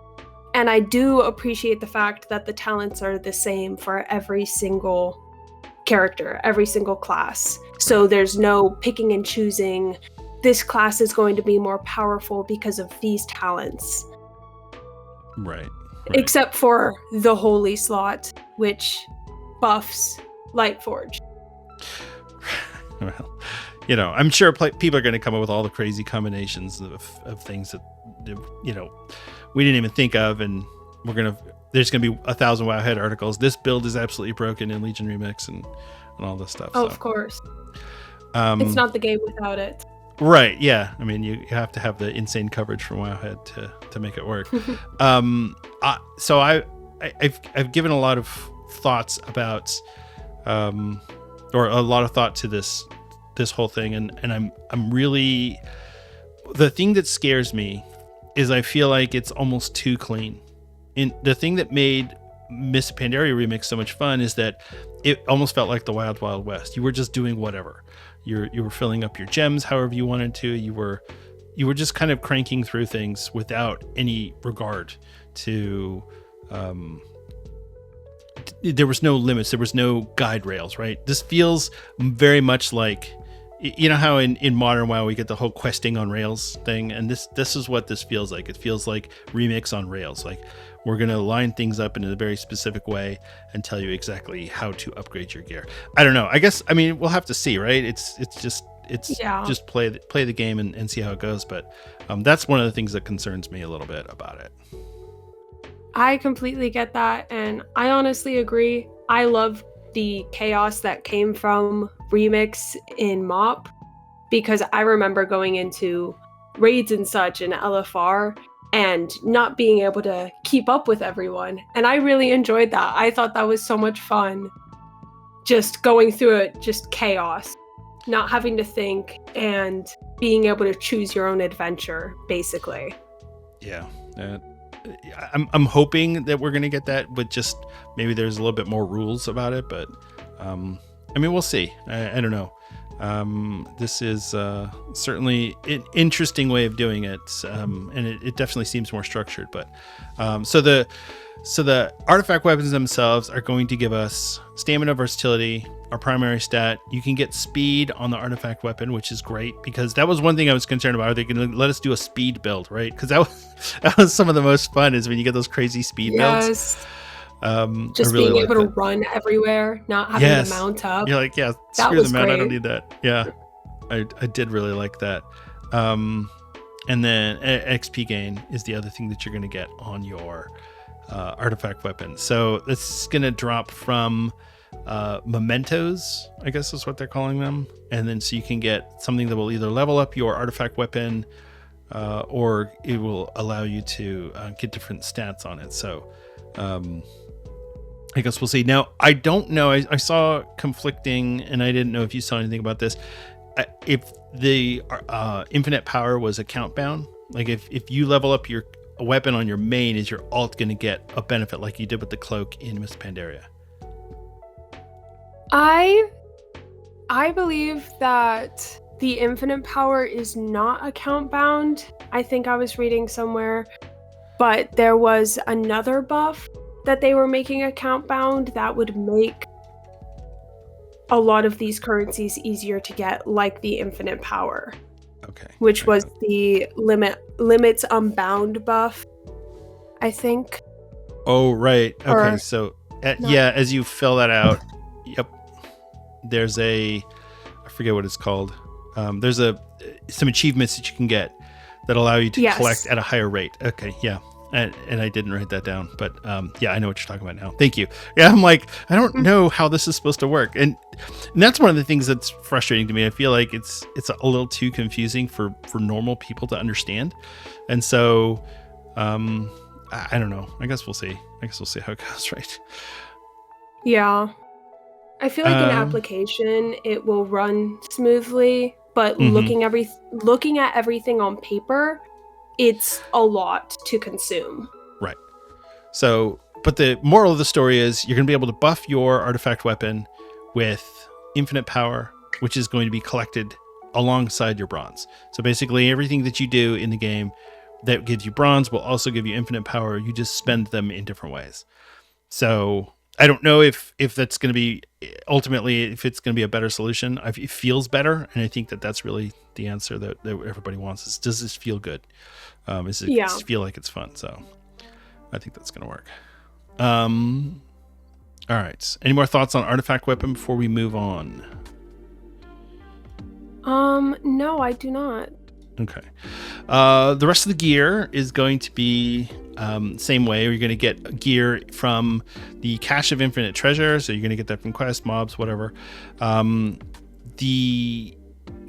Speaker 4: And I do appreciate the fact that the talents are the same for every single character, every single class. So there's no picking and choosing. This class is going to be more powerful because of these talents.
Speaker 2: Right.
Speaker 4: Except for the holy slot, which buffs Lightforge.
Speaker 2: Well, I'm sure people are going to come up with all the crazy combinations of things that, we didn't even think of. And there's going to be 1,000 Wowhead articles. This build is absolutely broken in Legion Remix and all this stuff.
Speaker 4: Oh, so. Of course. It's not the game without it.
Speaker 2: Right. Yeah. I mean, you have to have the insane coverage from Wowhead to make it work. So I've given a lot of thoughts about, or a lot of thought to this whole thing, and I'm really, the thing that scares me is I feel like it's almost too clean. And the thing that made Miss Pandaria Remix so much fun is that it almost felt like the Wild Wild West. You were just doing whatever. You were filling up your gems however you wanted to. You were just kind of cranking through things without any regard to. There was no limits. There was no guide rails. Right. This feels very much like, how in modern WoW we get the whole questing on rails thing, and this is what this feels like. It feels like Remix on rails. Like, we're going to line things up in a very specific way and tell you exactly how to upgrade your gear. I don't know. I mean, we'll have to see, right? It's just play the game and see how it goes. But that's one of the things that concerns me a little bit about it.
Speaker 4: I completely get that, and I honestly agree. I love the chaos that came from Remix in MOP, because I remember going into raids and such in LFR and not being able to keep up with everyone. And I really enjoyed that. I thought that was so much fun. Just going through it, just chaos. Not having to think and being able to choose your own adventure, basically.
Speaker 2: Yeah. I'm hoping that we're going to get that, but just maybe there's a little bit more rules about it. But I mean, we'll see. I don't know. This is certainly an interesting way of doing it, and it definitely seems more structured. But so the artifact weapons themselves are going to give us stamina, versatility, our primary stat. You can get speed on the artifact weapon, which is great, because that was one thing I was concerned about. Are they going to let us do a speed build, right? Because that was some of the most fun, is when you get those crazy speed builds.
Speaker 4: Just really being able to run everywhere, not having to mount up.
Speaker 2: You're like, yeah, screw the mount. I don't need that. Yeah, I did really like that. And then XP gain is the other thing that you're going to get on your artifact weapon. So this is going to drop from mementos, I guess is what they're calling them. And then so you can get something that will either level up your artifact weapon or it will allow you to get different stats on it. So I guess we'll see. Now, I don't know. I saw conflicting, and I didn't know if you saw anything about this. If the infinite power was account bound, like if you level up your weapon on your main, is your alt going to get a benefit like you did with the cloak in Miss Pandaria?
Speaker 4: I believe that the infinite power is not account bound. I think I was reading somewhere, but there was another buff that they were making account bound that would make a lot of these currencies easier to get, like the infinite power.
Speaker 2: Okay.
Speaker 4: Which was the limits unbound buff, I think.
Speaker 2: Oh, right. Okay. So as you fill that out, yep. There's I forget what it's called. There's some achievements that you can get that allow you to collect at a higher rate. Okay. Yeah. And I didn't write that down, but yeah, I know what you're talking about now. Thank you. Yeah, I'm like, I don't know how this is supposed to work, and that's one of the things that's frustrating to me. I feel like it's a little too confusing for normal people to understand, and so I don't know. I guess we'll see. How it goes, right?
Speaker 4: Yeah, I feel like in application it will run smoothly, but looking at everything on paper, it's a lot to consume.
Speaker 2: Right. So, but the moral of the story is you're going to be able to buff your artifact weapon with infinite power, which is going to be collected alongside your bronze. So basically everything that you do in the game that gives you bronze will also give you infinite power. You just spend them in different ways. So I don't know if that's going to be ultimately, if it's going to be a better solution. It feels better. And I think that's really the answer that everybody wants is, does this feel good? Does it feel like it's fun? So I think that's going to work. All right. Any more thoughts on artifact weapon before we move on?
Speaker 4: No, I do not.
Speaker 2: Okay. The rest of the gear is going to be same way. You're going to get gear from the Cache of Infinite Treasure. So you're going to get that from quests, mobs, whatever. The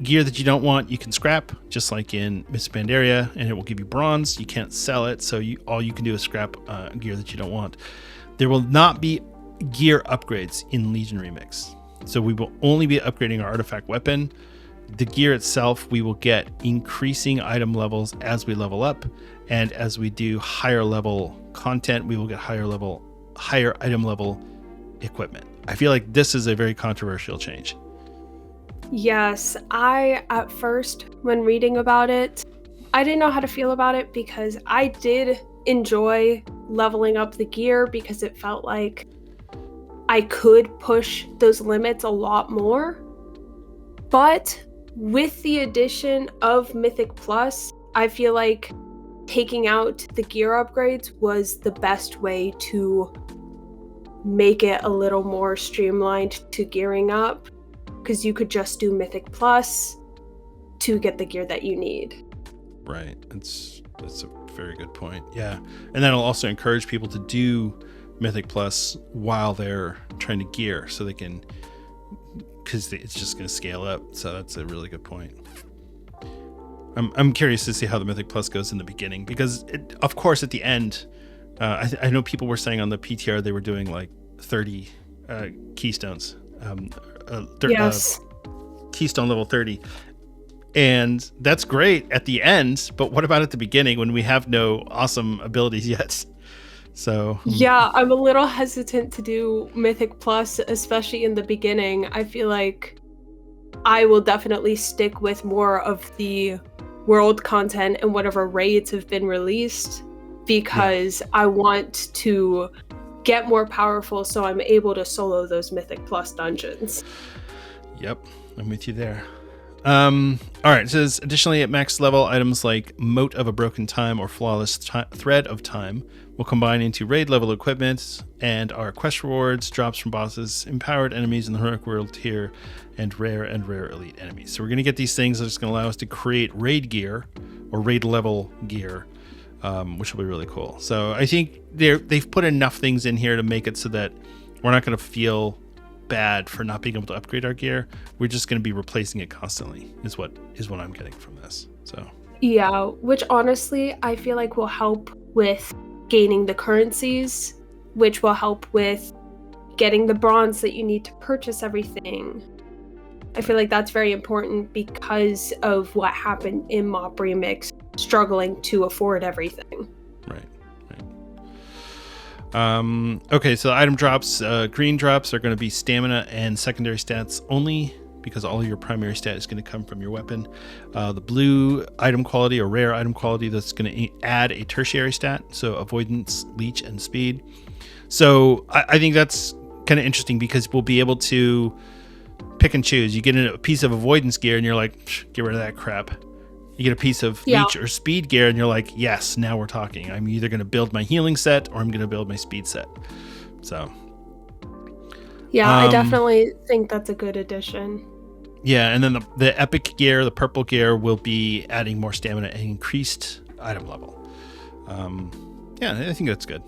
Speaker 2: gear that you don't want, you can scrap, just like in Miss Pandaria, and it will give you bronze. You can't sell it, so all you can do is scrap gear that you don't want. There will not be gear upgrades in Legion Remix. So we will only be upgrading our artifact weapon. The gear itself, we will get increasing item levels as we level up, and as we do higher level content, we will get higher item level equipment. I feel like this is a very controversial change.
Speaker 4: Yes, at first, when reading about it, I didn't know how to feel about it, because I did enjoy leveling up the gear because it felt like I could push those limits a lot more. But with the addition of Mythic Plus, I feel like taking out the gear upgrades was the best way to make it a little more streamlined to gearing up, because you could just do Mythic Plus to get the gear that you need.
Speaker 2: Right. That's a very good point. Yeah. And that'll also encourage people to do Mythic Plus while they're trying to gear, so they can, because it's just going to scale up. So that's a really good point. I'm curious to see how the Mythic Plus goes in the beginning, because of course at the end, I know people were saying on the PTR they were doing like 30 keystones,
Speaker 4: Yes.
Speaker 2: keystone level 30, and that's great at the end. But what about at the beginning when we have no awesome abilities yet? So
Speaker 4: Yeah, I'm a little hesitant to do Mythic Plus, especially in the beginning. I feel like I will definitely stick with more of the world content and whatever raids have been released, because I want to get more powerful so I'm able to solo those Mythic Plus dungeons.
Speaker 2: Yep, I'm with you there. All right, it says additionally at max level, items like Mote of a Broken Time or Flawless Thread of Time will combine into raid level equipment and are quest rewards, drops from bosses, empowered enemies in the heroic world tier, and rare elite enemies. So we're going to get these things that's going to allow us to create raid gear or raid level gear, which will be really cool. So I think they've put enough things in here to make it so that we're not going to feel bad for not being able to upgrade our gear. We're just going to be replacing it constantly is what I'm getting from this. So
Speaker 4: yeah, which honestly I feel like will help with gaining the currencies, which will help with getting the bronze that you need to purchase everything. I feel like that's very important because of what happened in Mop Remix, struggling to afford everything.
Speaker 2: Right. Okay, so item drops, green drops are going to be stamina and secondary stats only, because all of your primary stat is going to come from your weapon. The blue item quality or rare item quality, that's going to add a tertiary stat, so avoidance, leech, and speed. So I think that's kind of interesting, because we'll be able to pick and choose. You get a piece of avoidance gear and you're like, get rid of that crap. You get a piece of leech or speed gear and you're like, yes, now we're talking. I'm either going to build my healing set or I'm going to build my speed set. So
Speaker 4: yeah, I definitely think that's a good addition.
Speaker 2: Yeah, and then the epic gear, the purple gear, will be adding more stamina and increased item level. Yeah, I think that's good.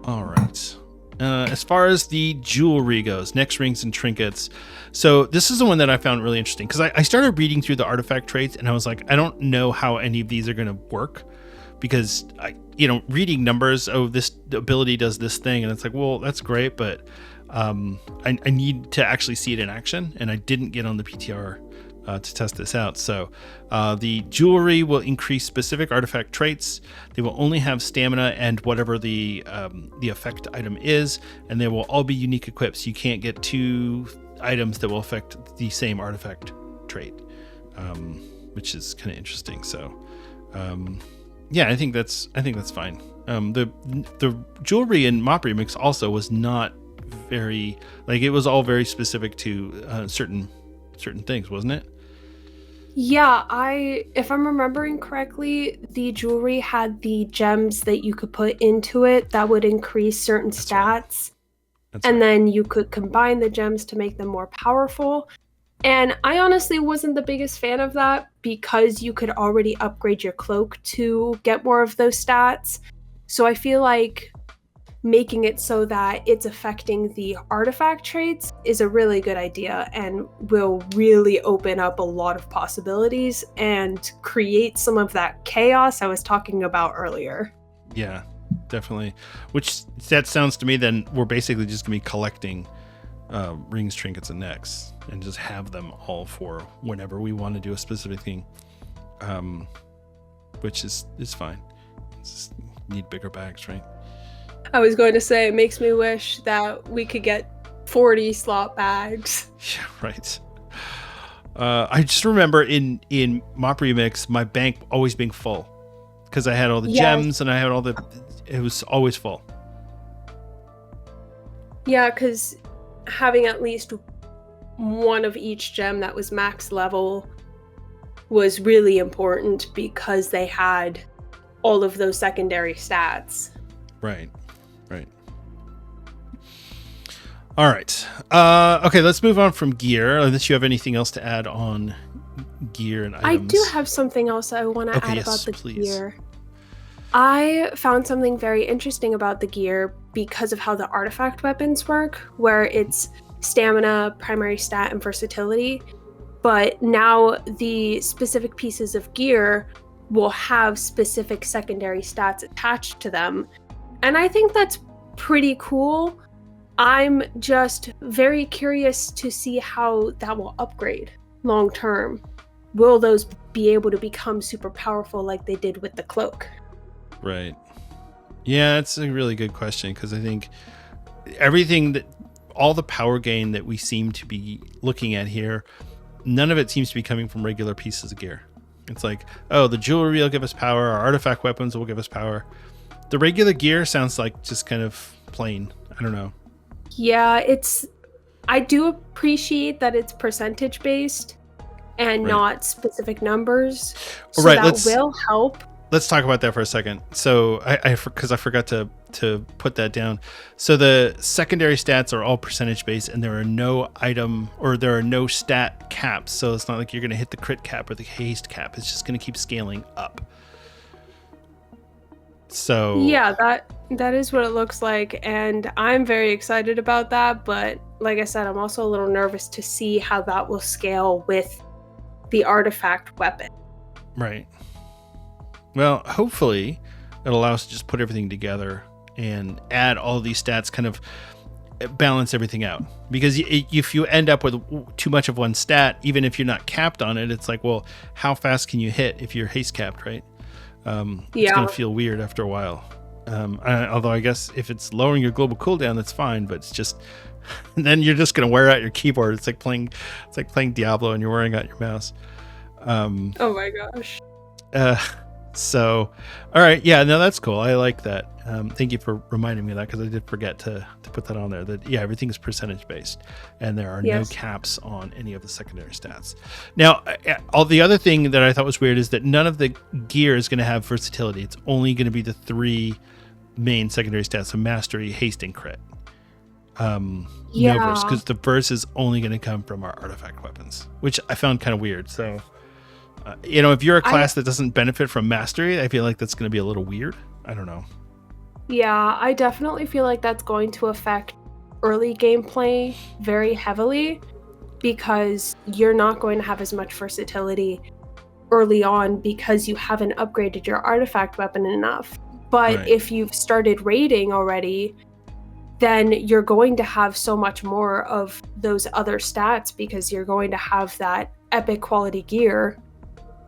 Speaker 2: All right. As far as the jewelry goes, necks, rings, and trinkets. So this is the one that I found really interesting, because I started reading through the artifact traits and I was like, I don't know how any of these are going to work, because reading numbers, this ability does this thing, and it's like, well, that's great, but I need to actually see it in action, and I didn't get on the PTR to test this out. So the jewelry will increase specific artifact traits. They will only have stamina and whatever the effect item is, and they will all be unique equips. You can't get two items that will affect the same artifact trait, which is kind of interesting. So yeah, I think that's fine. The jewelry in Mop Remix also was not very, like, it was all very specific to certain things, wasn't it?
Speaker 4: Yeah, if I'm remembering correctly, the jewelry had the gems that you could put into it that would increase certain stats. And then you could combine the gems to make them more powerful. And I honestly wasn't the biggest fan of that, because you could already upgrade your cloak to get more of those stats. So I feel like making it so that it's affecting the artifact traits is a really good idea, and will really open up a lot of possibilities and create some of that chaos I was talking about earlier.
Speaker 2: Yeah, definitely. Which, that sounds to me then we're basically just gonna be collecting rings, trinkets, and necks, and just have them all for whenever we want to do a specific thing, which is fine. Just need bigger bags, right?
Speaker 4: I was going to say, it makes me wish that we could get 40 slot bags.
Speaker 2: Yeah, right. I just remember in Mop Remix, my bank always being full, because I had all the gems and I had it was always full.
Speaker 4: Yeah, because having at least one of each gem that was max level was really important, because they had all of those secondary stats.
Speaker 2: Right. All right. Okay, let's move on from gear, unless you have anything else to add on gear and items.
Speaker 4: I do have something else I want to add
Speaker 2: yes,
Speaker 4: about the
Speaker 2: please.
Speaker 4: gear. I found something very interesting about the gear because of how the artifact weapons work, where it's stamina, primary stat, and versatility. But now the specific pieces of gear will have specific secondary stats attached to them. And I think that's pretty cool. I'm just very curious to see how that will upgrade long term. Will those be able to become super powerful like they did with the cloak?
Speaker 2: Right. Yeah, that's a really good question, because I think all the power gain that we seem to be looking at here, none of it seems to be coming from regular pieces of gear. It's like, oh, the jewelry will give us power, our artifact weapons will give us power. The regular gear sounds like just kind of plain. I don't know.
Speaker 4: Yeah, I do appreciate that it's percentage based and not specific numbers. So that will help.
Speaker 2: Let's talk about that for a second. So because I forgot to put that down. So the secondary stats are all percentage based, and there are no stat caps. So it's not like you're going to hit the crit cap or the haste cap. It's just going to keep scaling up. So
Speaker 4: yeah, that is what it looks like, and I'm very excited about that. But like I said, I'm also a little nervous to see how that will scale with the artifact weapon.
Speaker 2: Right. Well, hopefully it'll allow us to just put everything together and add all these stats, kind of balance everything out. Because if you end up with too much of one stat, even if you're not capped on it, it's like, well, how fast can you hit if you're haste capped, right? It's going to feel weird after a while. Although I guess if it's lowering your global cooldown, that's fine, but it's just, then you're just going to wear out your keyboard. It's like playing Diablo and you're wearing out your mouse.
Speaker 4: Oh my gosh.
Speaker 2: So, all right. Yeah, no, that's cool. I like that. Thank you for reminding me of that, because I did forget to put that on there, that, yeah, everything is percentage based and there are no caps on any of the secondary stats. Now, all the other thing that I thought was weird is that none of the gear is going to have versatility. It's only going to be the three main secondary stats, so mastery, haste, and crit. No verse, because the verse is only going to come from our artifact weapons, which I found kind of weird. So, if you're a class that doesn't benefit from mastery, I feel like that's going to be a little weird. I don't know.
Speaker 4: Yeah, I definitely feel like that's going to affect early gameplay very heavily, because you're not going to have as much versatility early on because you haven't upgraded your artifact weapon enough. But if you've started raiding already, then you're going to have so much more of those other stats, because you're going to have that epic quality gear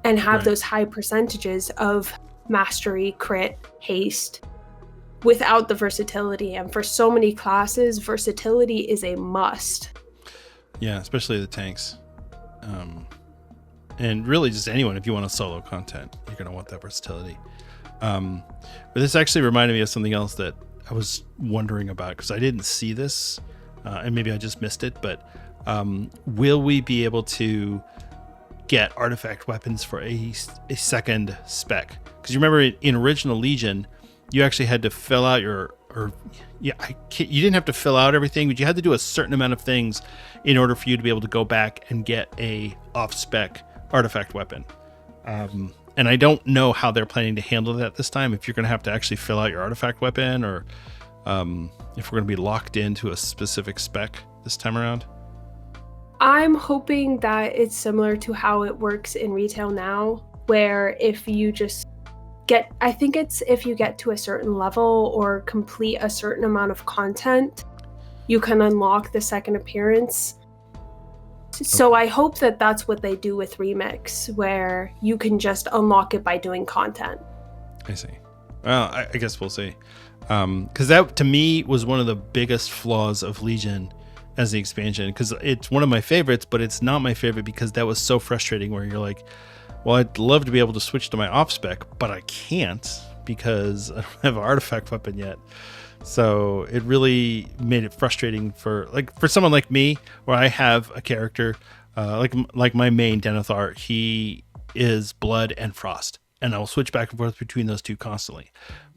Speaker 4: and have those high percentages of mastery, crit, haste, without the versatility. And for so many classes, versatility is a must.
Speaker 2: Yeah, especially the tanks. And really just anyone, if you want to solo content, you're going to want that versatility. But this actually reminded me of something else that I was wondering about, because I didn't see this, and maybe I just missed it, but will we be able to get artifact weapons for a second spec? Because you remember in original Legion, you actually had to fill out you didn't have to fill out everything, but you had to do a certain amount of things in order for you to be able to go back and get a off-spec artifact weapon. And I don't know how they're planning to handle that this time, if you're going to have to actually fill out your artifact weapon, or if we're going to be locked into a specific spec this time around.
Speaker 4: I'm hoping that it's similar to how it works in retail now, where if you just if you get to a certain level or complete a certain amount of content, you can unlock the second appearance. So I hope that that's what they do with Remix, where you can just unlock it by doing content.
Speaker 2: I see. Well, I guess we'll see. Because that, to me, was one of the biggest flaws of Legion as the expansion, because it's one of my favorites, but it's not my favorite because that was so frustrating, where you're like, well, I'd love to be able to switch to my off spec, but I can't because I don't have an artifact weapon yet. So it really made it frustrating for someone like me, where I have a character like my main Denethar. He is blood and frost, and I'll switch back and forth between those two constantly.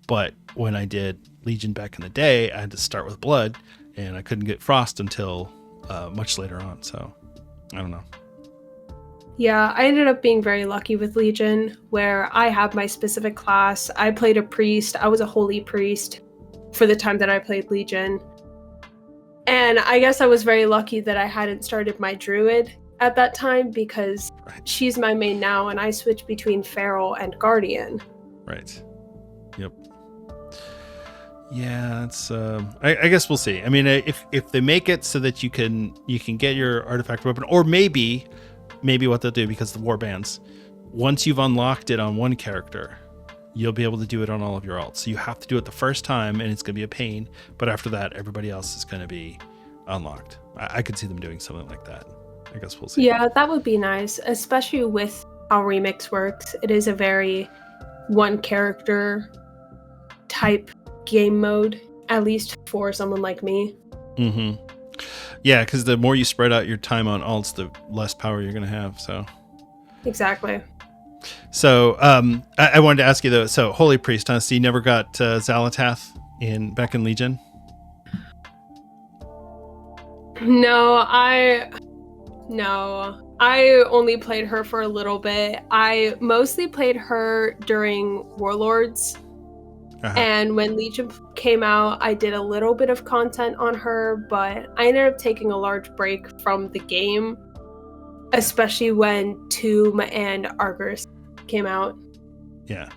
Speaker 2: But when I did Legion back in the day, I had to start with blood, and I couldn't get frost until much later on. So I don't know.
Speaker 4: Yeah, I ended up being very lucky with Legion, where I have my specific class. I played a priest. I was a holy priest for the time that I played Legion. And I guess I was very lucky that I hadn't started my druid at that time, because she's my main now, and I switch between feral and guardian.
Speaker 2: Right. Yep. Yeah, it's. I guess we'll see. I mean, if they make it so that you can get your artifact weapon, or maybe what they'll do, because the war bands, once you've unlocked it on one character, you'll be able to do it on all of your alts. So you have to do it the first time, and it's going to be a pain. But after that, everybody else is going to be unlocked. I could see them doing something like that. I guess we'll see.
Speaker 4: Yeah, that would be nice, especially with how Remix works. It is a very one character type game mode, at least for someone like me.
Speaker 2: Mm-hmm. Yeah, because the more you spread out your time on alts, the less power you're going to have. So
Speaker 4: exactly.
Speaker 2: So I wanted to ask you though. So Holy Priest, huh? So you never got Xalatath back in Legion?
Speaker 4: No, I only played her for a little bit. I mostly played her during Warlords. And when Legion came out, I did a little bit of content on her, but I ended up taking a large break from the game, especially when Tomb and Argus came out.
Speaker 2: Yeah.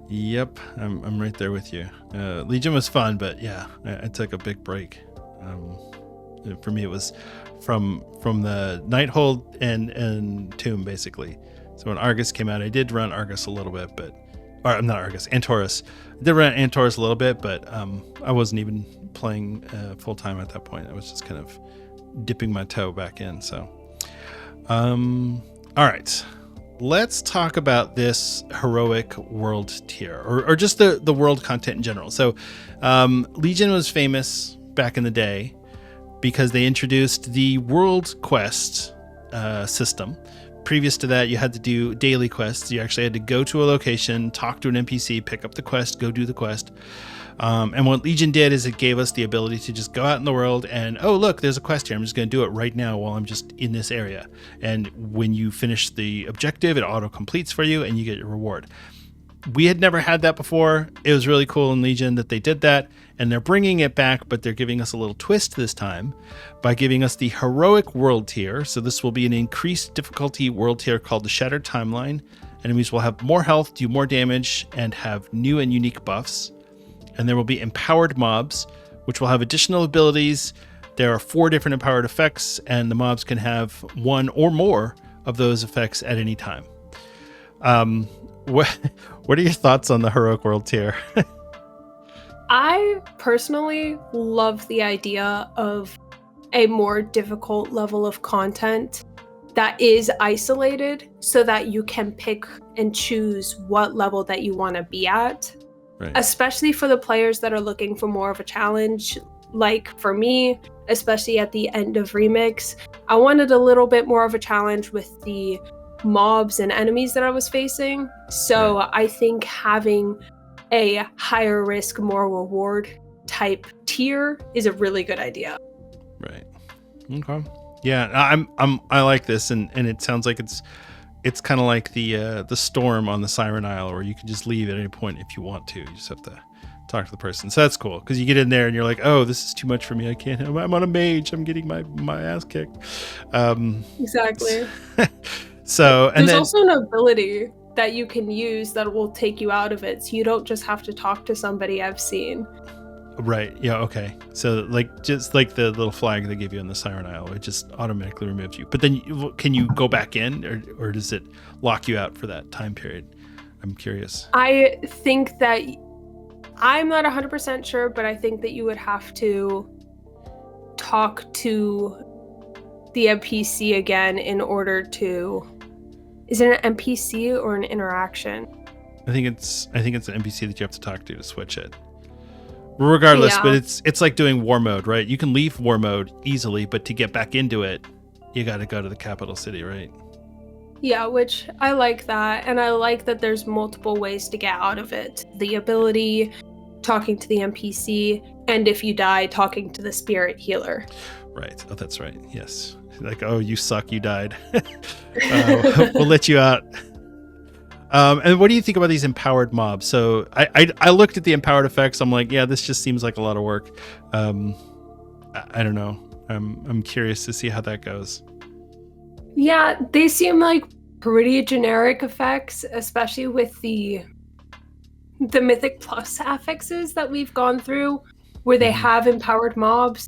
Speaker 2: Yep, I'm right there with you. Legion was fun, but yeah, I took a big break. For me, it was from the Nighthold and Tomb, basically. So when Argus came out, I did run Argus a little bit, or not Argus, Antorus. I did run Antorus a little bit, but I wasn't even playing full time at that point. I was just kind of dipping my toe back in. So, all right, let's talk about this heroic world tier, or just the world content in general. So, Legion was famous back in the day because they introduced the world quest system. Previous to that, you had to do daily quests. You actually had to go to a location, talk to an NPC, pick up the quest, go do the quest. And what Legion did is it gave us the ability to just go out in the world and, oh, look, there's a quest here. I'm just going to do it right now while I'm just in this area. And when you finish the objective, it auto-completes for you and you get your reward. We had never had that before. It was really cool in Legion that they did that, and they're bringing it back, but they're giving us a little twist this time by giving us the heroic world tier. So this will be an increased difficulty world tier called the Shattered Timeline. Enemies will have more health, do more damage, and have new and unique buffs. And there will be empowered mobs, which will have additional abilities. There are 4 different empowered effects, and the mobs can have 1 or more of those effects at any time. What are your thoughts on the heroic world tier?
Speaker 4: I personally love the idea of a more difficult level of content that is isolated so that you can pick and choose what level that you want to be at. Right. Especially for the players that are looking for more of a challenge. Like for me, especially at the end of Remix, I wanted a little bit more of a challenge with the mobs and enemies that I was facing. So right. I think having a higher risk, more reward type tier is a really good idea.
Speaker 2: Right. Okay. Yeah, I like this, and it sounds like it's kind of like the storm on the Siren Isle, where you can just leave at any point if you want to. You just have to talk to the person. So that's cool, because you get in there and you're like, oh, this is too much for me. I can't. I'm on a mage. I'm getting my ass kicked.
Speaker 4: Exactly.
Speaker 2: So and
Speaker 4: there's also an ability that you can use that will take you out of it, so you don't just have to talk to somebody. I've seen.
Speaker 2: Right. Yeah. Okay. So just like the little flag they give you in the Siren Isle, it just automatically removes you. But then can you go back in, or does it lock you out for that time period? I'm curious.
Speaker 4: I think that I'm not 100% sure, but I think that you would have to talk to the NPC again in order to. Is it an NPC or an interaction?
Speaker 2: I think it's an NPC that you have to talk to switch it. Regardless, yeah. But it's like doing war mode, right? You can leave war mode easily, but to get back into it, you got to go to the capital city, right?
Speaker 4: Yeah, which I like that, and I like that there's multiple ways to get out of it. The ability, talking to the NPC, and if you die, talking to the spirit healer.
Speaker 2: Right. Oh, that's right. Yes. Like, oh, you suck, you died. We'll let you out. And what do you think about these empowered mobs? So I looked at the empowered effects. I'm like, yeah, this just seems like a lot of work. I don't know. I'm curious to see how that goes.
Speaker 4: Yeah, they seem like pretty generic effects, especially with the Mythic Plus affixes that we've gone through, where they have empowered mobs.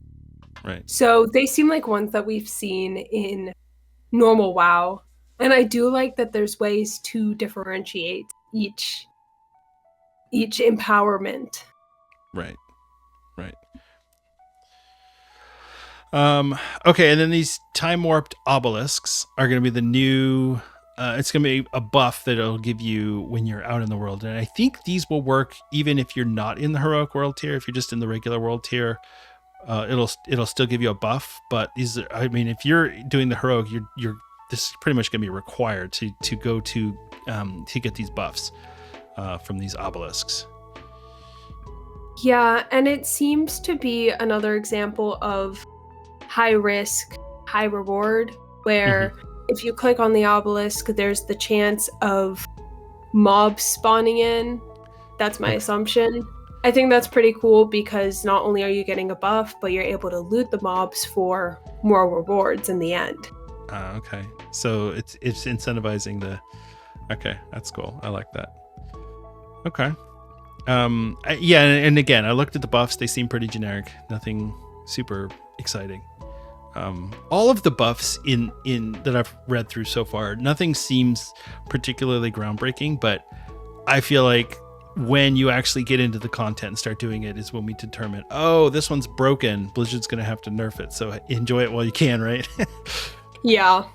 Speaker 2: Right.
Speaker 4: So they seem like ones that we've seen in normal WoW. And I do like that there's ways to differentiate each empowerment.
Speaker 2: Right. Okay, and then these time warped obelisks are going to be the new. It's going to be a buff that it'll give you when you're out in the world, and I think these will work even if you're not in the heroic world tier. If you're just in the regular world tier, it'll still give you a buff. But these, I mean, if you're doing the heroic, you're this is pretty much going to be required to go to get these buffs from these obelisks.
Speaker 4: Yeah, and it seems to be another example of high risk, high reward, where if you click on the obelisk, there's the chance of mobs spawning in. That's my assumption. I think that's pretty cool because not only are you getting a buff, but you're able to loot the mobs for more rewards in the end.
Speaker 2: Okay. So it's incentivizing the... Okay, that's cool. I like that. Okay. Yeah, and again, I looked at the buffs. They seem pretty generic. Nothing super exciting. All of the buffs in that I've read through so far, nothing seems particularly groundbreaking, but I feel like when you actually get into the content and start doing it is when we determine, oh, this one's broken. Blizzard's going to have to nerf it. So enjoy it while you can, right?
Speaker 4: Yeah.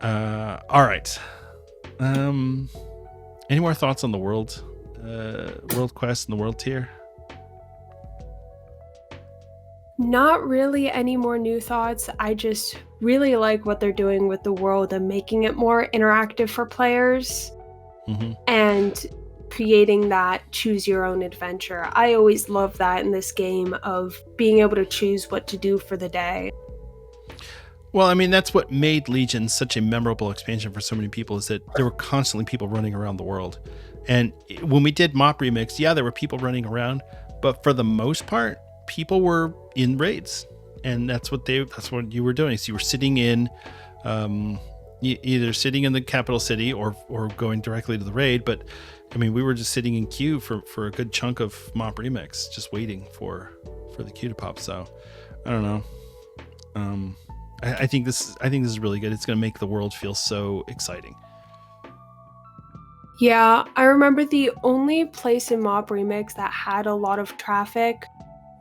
Speaker 2: All right. Any more thoughts on the world quest and the world tier?
Speaker 4: Not really any more new thoughts. I just really like what they're doing with the world and making it more interactive for players and creating that choose your own adventure. I always love that in this game of being able to choose what to do for the day.
Speaker 2: Well, I mean, that's what made Legion such a memorable expansion for so many people, is that there were constantly people running around the world. And when we did Mop Remix, yeah, there were people running around, but for the most part, people were in raids, and that's what you were doing. So you were sitting in, either sitting in the capital city or going directly to the raid. But I mean, we were just sitting in queue for a good chunk of Mop Remix, just waiting for the queue to pop. So I don't know. I think this is really good. It's going to make the world feel so exciting.
Speaker 4: Yeah, I remember the only place in Mop Remix that had a lot of traffic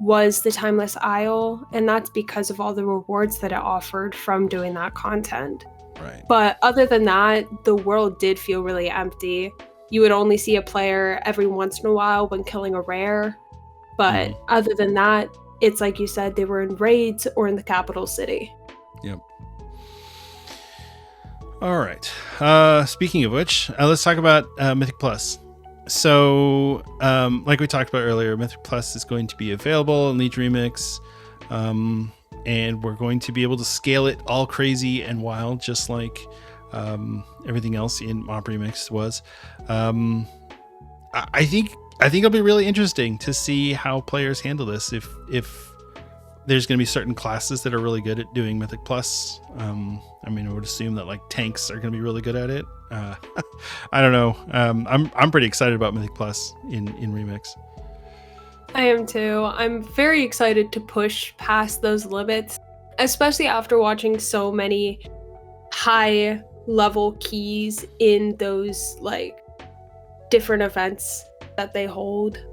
Speaker 4: was the Timeless Isle, and that's because of all the rewards that it offered from doing that content.
Speaker 2: Right.
Speaker 4: But other than that, the world did feel really empty. You would only see a player every once in a while when killing a rare. But other than that, it's like you said, they were in raids or in the capital city.
Speaker 2: Yep. All right. Speaking of which, let's talk about Mythic Plus. So, like we talked about earlier, Mythic Plus is going to be available in Leech Remix, and we're going to be able to scale it all crazy and wild, just like everything else in Mop Remix was. I think it'll be really interesting to see how players handle this. If there's going to be certain classes that are really good at doing Mythic Plus. I mean, I would assume that like tanks are going to be really good at it. I don't know. I'm pretty excited about Mythic Plus in Remix.
Speaker 4: I am too. I'm very excited to push past those limits, especially after watching so many high level keys in those like different events that they hold.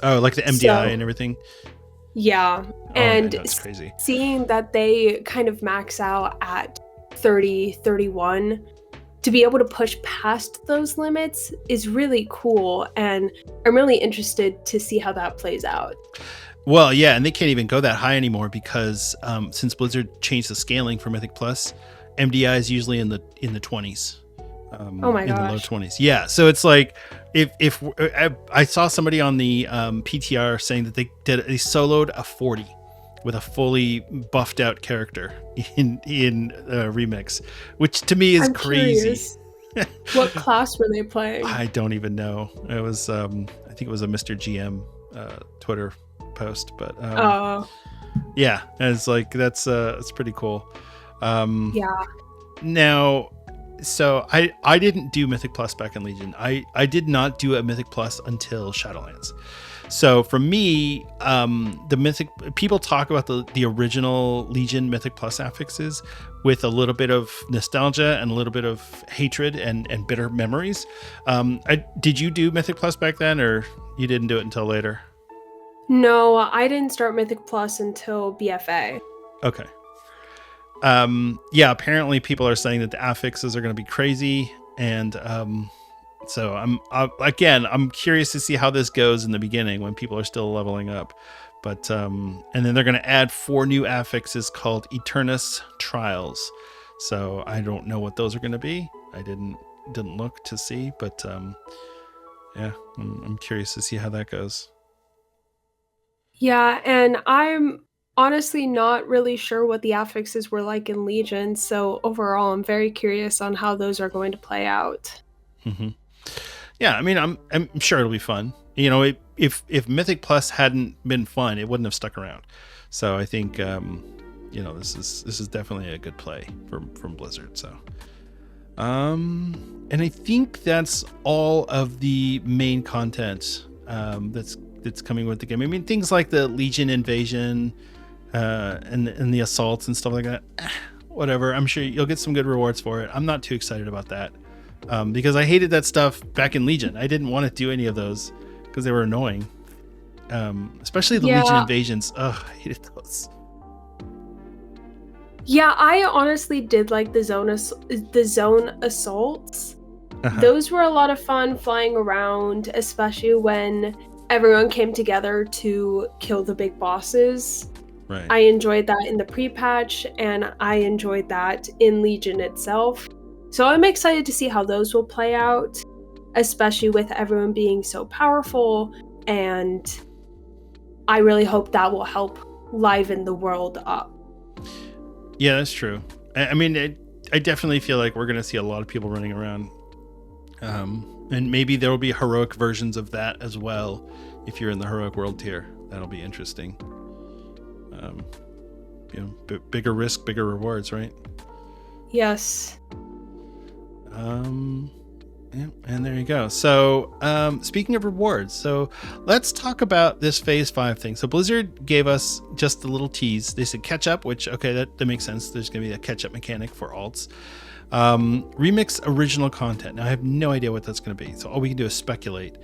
Speaker 2: Oh, like the MDI and everything.
Speaker 4: Yeah. And
Speaker 2: that's crazy.
Speaker 4: Seeing that they kind of max out at 30, 31, to be able to push past those limits is really cool. And I'm really interested to see how that plays out.
Speaker 2: Well, yeah, and they can't even go that high anymore because since Blizzard changed the scaling for Mythic Plus, MDI is usually in the 20s.
Speaker 4: Oh my gosh.
Speaker 2: In the low 20s. Yeah, so it's like if I saw somebody on the PTR saying that they soloed a 40 with a fully buffed out character in Remix, which to me is
Speaker 4: I'm
Speaker 2: crazy.
Speaker 4: curious. What class were they playing?
Speaker 2: I don't even know. It was I think it was a Mr. GM Twitter post, but yeah, and it's like that's it's pretty cool.
Speaker 4: Yeah.
Speaker 2: Now, so I didn't do Mythic Plus back in Legion. I did not do a Mythic Plus until Shadowlands. So for me, the Mythic, people talk about the original Legion Mythic Plus affixes with a little bit of nostalgia and a little bit of hatred and bitter memories. Did you do Mythic Plus back then, or you didn't do it until later?
Speaker 4: No, I didn't start Mythic Plus until BFA.
Speaker 2: Okay. Yeah, apparently people are saying that the affixes are going to be crazy, and so I'm curious to see how this goes in the beginning when people are still leveling up. But and then they're going to add 4 new affixes called Eternus Trials. So I don't know what those are going to be. I didn't look to see, but yeah, I'm curious to see how that goes.
Speaker 4: Yeah, and I'm honestly not really sure what the affixes were like in Legion, so overall I'm very curious on how those are going to play out.
Speaker 2: Mm-hmm. Yeah, I mean, I'm sure it'll be fun. You know, if Mythic Plus hadn't been fun, it wouldn't have stuck around. So I think you know, this is definitely a good play from Blizzard. So and I think that's all of the main content that's coming with the game. I mean, things like the Legion invasion and the assaults and stuff like that. Whatever. I'm sure you'll get some good rewards for it. I'm not too excited about that. Because I hated that stuff back in Legion. I didn't want to do any of those because they were annoying. Especially the Legion invasions. Ugh, I hated those.
Speaker 4: Yeah, I honestly did like the zone assaults.
Speaker 2: Uh-huh.
Speaker 4: Those were a lot of fun flying around, especially when everyone came together to kill the big bosses.
Speaker 2: Right.
Speaker 4: I enjoyed that in the pre-patch, and I enjoyed that in Legion itself. So I'm excited to see how those will play out, especially with everyone being so powerful, and I really hope that will help liven the world up.
Speaker 2: Yeah, that's true. I mean, I definitely feel like we're going to see a lot of people running around. And maybe there will be heroic versions of that as well if you're in the heroic world tier. That'll be interesting. You know, bigger risk, bigger rewards, right?
Speaker 4: Yes.
Speaker 2: Yeah, and there you go. So speaking of rewards, so let's talk about this phase 5 thing. So Blizzard gave us just a little tease. They said catch up, which okay, that makes sense. There's gonna be a catch up mechanic for alts. Remix original content. Now I have no idea what that's gonna be, so all we can do is speculate.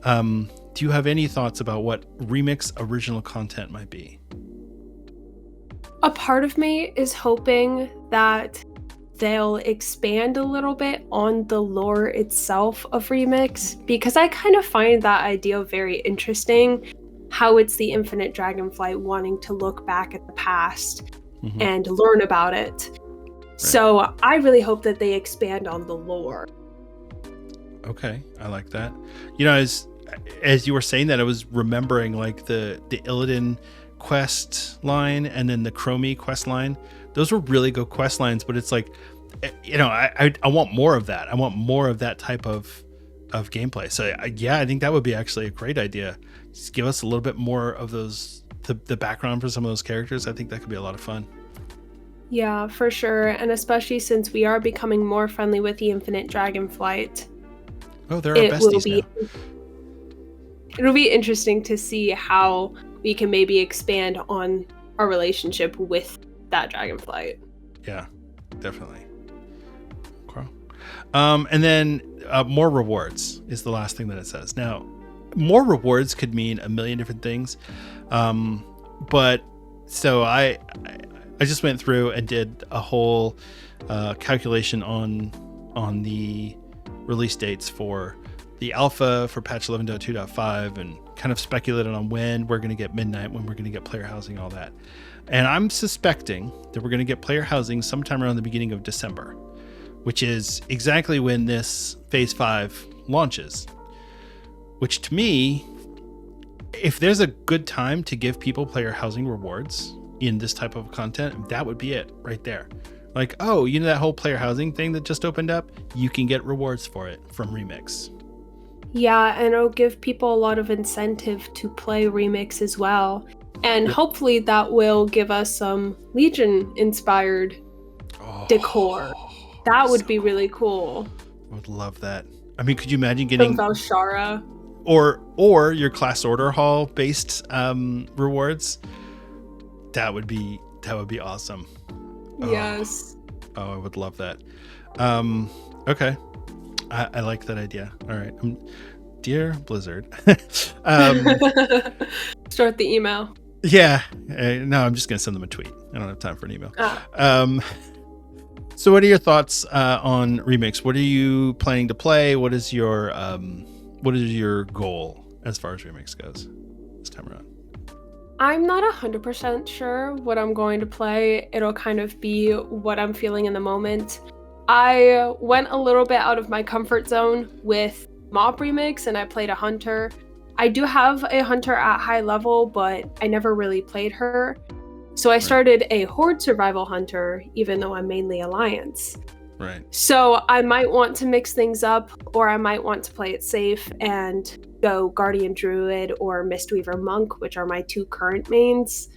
Speaker 2: Do you have any thoughts about what remix original content might be?
Speaker 4: A part of me is hoping that they'll expand a little bit on the lore itself of Remix, because I kind of find that idea very interesting, how it's the infinite Dragonflight wanting to look back at the past and learn about it. Right. So I really hope that they expand on the lore.
Speaker 2: Okay, I like that. You know, as you were saying that, I was remembering like the Illidan quest line and then the Chromie quest line. Those were really good quest lines, but it's like, you know, I want more of that. I want more of that type of gameplay. So yeah, I think that would be actually a great idea. Just give us a little bit more of those, the background for some of those characters. I think that could be a lot of fun.
Speaker 4: Yeah, for sure. And especially since we are becoming more friendly with the infinite Dragonflight.
Speaker 2: Oh, they're our besties now.
Speaker 4: It'll be interesting to see how we can maybe expand on our relationship with that Dragonflight.
Speaker 2: Yeah, definitely. Okay. And then more rewards is the last thing that it says. Now, more rewards could mean a million different things. But so I just went through and did a whole calculation on the release dates for the alpha for patch 11.2.5 and kind of speculated on when we're going to get midnight, when we're going to get player housing, all that. And I'm suspecting that we're going to get player housing sometime around the beginning of December, which is exactly when this phase 5 launches. Which to me, if there's a good time to give people player housing rewards, in this type of content, that would be it right there. Like, oh, you know that whole player housing thing that just opened up? You can get rewards for it from Remix.
Speaker 4: Yeah, and it'll give people a lot of incentive to play Remix as well. And hopefully that will give us some Legion-inspired decor. That would be really cool.
Speaker 2: I would love that. I mean, could you imagine getting
Speaker 4: Valshara
Speaker 2: or your class order hall based rewards? That would be awesome.
Speaker 4: Yes.
Speaker 2: Oh, I would love that. Okay. I like that idea. All right. Dear Blizzard.
Speaker 4: Start the email.
Speaker 2: Yeah. No, I'm just going to send them a tweet. I don't have time for an email. So what are your thoughts on Remix? What are you planning to play? What is your goal as far as Remix goes this time around?
Speaker 4: I'm not 100% sure what I'm going to play. It'll kind of be what I'm feeling in the moment. I went a little bit out of my comfort zone with Mob Remix and I played a Hunter. I do have a Hunter at high level, but I never really played her. So I started a Horde Survival Hunter, even though I'm mainly Alliance.
Speaker 2: Right.
Speaker 4: So I might want to mix things up, or I might want to play it safe and go Guardian Druid or Mistweaver Monk, which are my two current mains.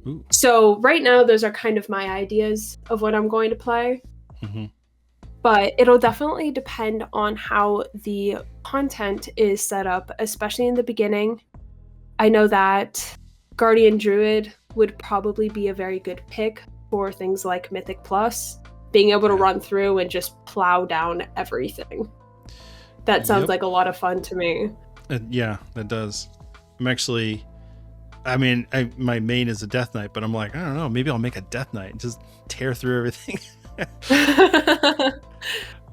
Speaker 2: Ooh.
Speaker 4: So right now, those are kind of my ideas of what I'm going to play.
Speaker 2: Mm-hmm.
Speaker 4: But it'll definitely depend on how the content is set up, especially in the beginning. I know that Guardian Druid would probably be a very good pick for things like Mythic Plus, being able to run through and just plow down everything. That sounds like a lot of fun to me.
Speaker 2: Yeah, that does. I'm actually, I mean, my main is a Death Knight, but I'm like, I don't know, maybe I'll make a Death Knight and just tear through everything.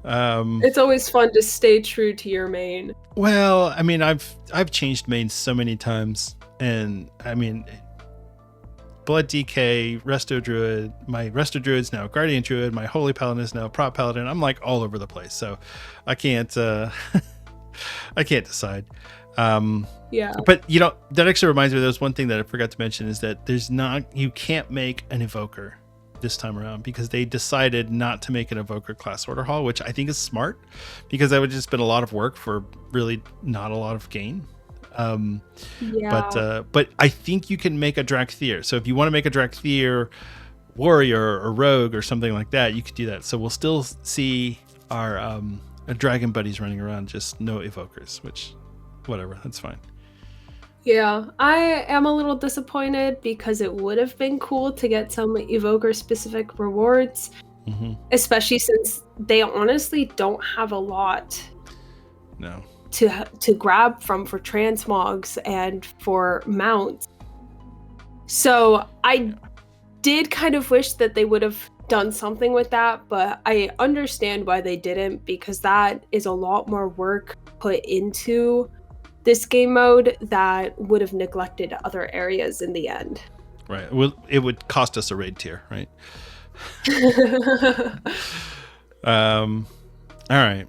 Speaker 4: It's always fun to stay true to your main.
Speaker 2: Well, I mean, I've changed mains so many times, and I mean, Blood DK, Resto Druid, my Resto Druid's now Guardian Druid, my Holy Paladin is now Prop Paladin. I'm like all over the place, so I can't I can't decide.
Speaker 4: Yeah.
Speaker 2: But you know, that actually reminds me, there's one thing that I forgot to mention is that you can't make an evoker this time around because they decided not to make an evoker class order hall, which I think is smart because that would just been a lot of work for really not a lot of gain. But I think you can make a Drakthir. So if you want to make a Drakthir warrior or rogue or something like that, you could do that. So we'll still see our dragon buddies running around, just no evokers, which whatever, that's fine.
Speaker 4: Yeah, I am a little disappointed because it would have been cool to get some evoker specific rewards, especially since they honestly don't have a lot to grab from for transmogs and for mounts. So I did kind of wish that they would have done something with that, but I understand why they didn't, because that is a lot more work put into this game mode that would have neglected other areas in the end.
Speaker 2: Right. Well, it would cost us a raid tier, right? All right.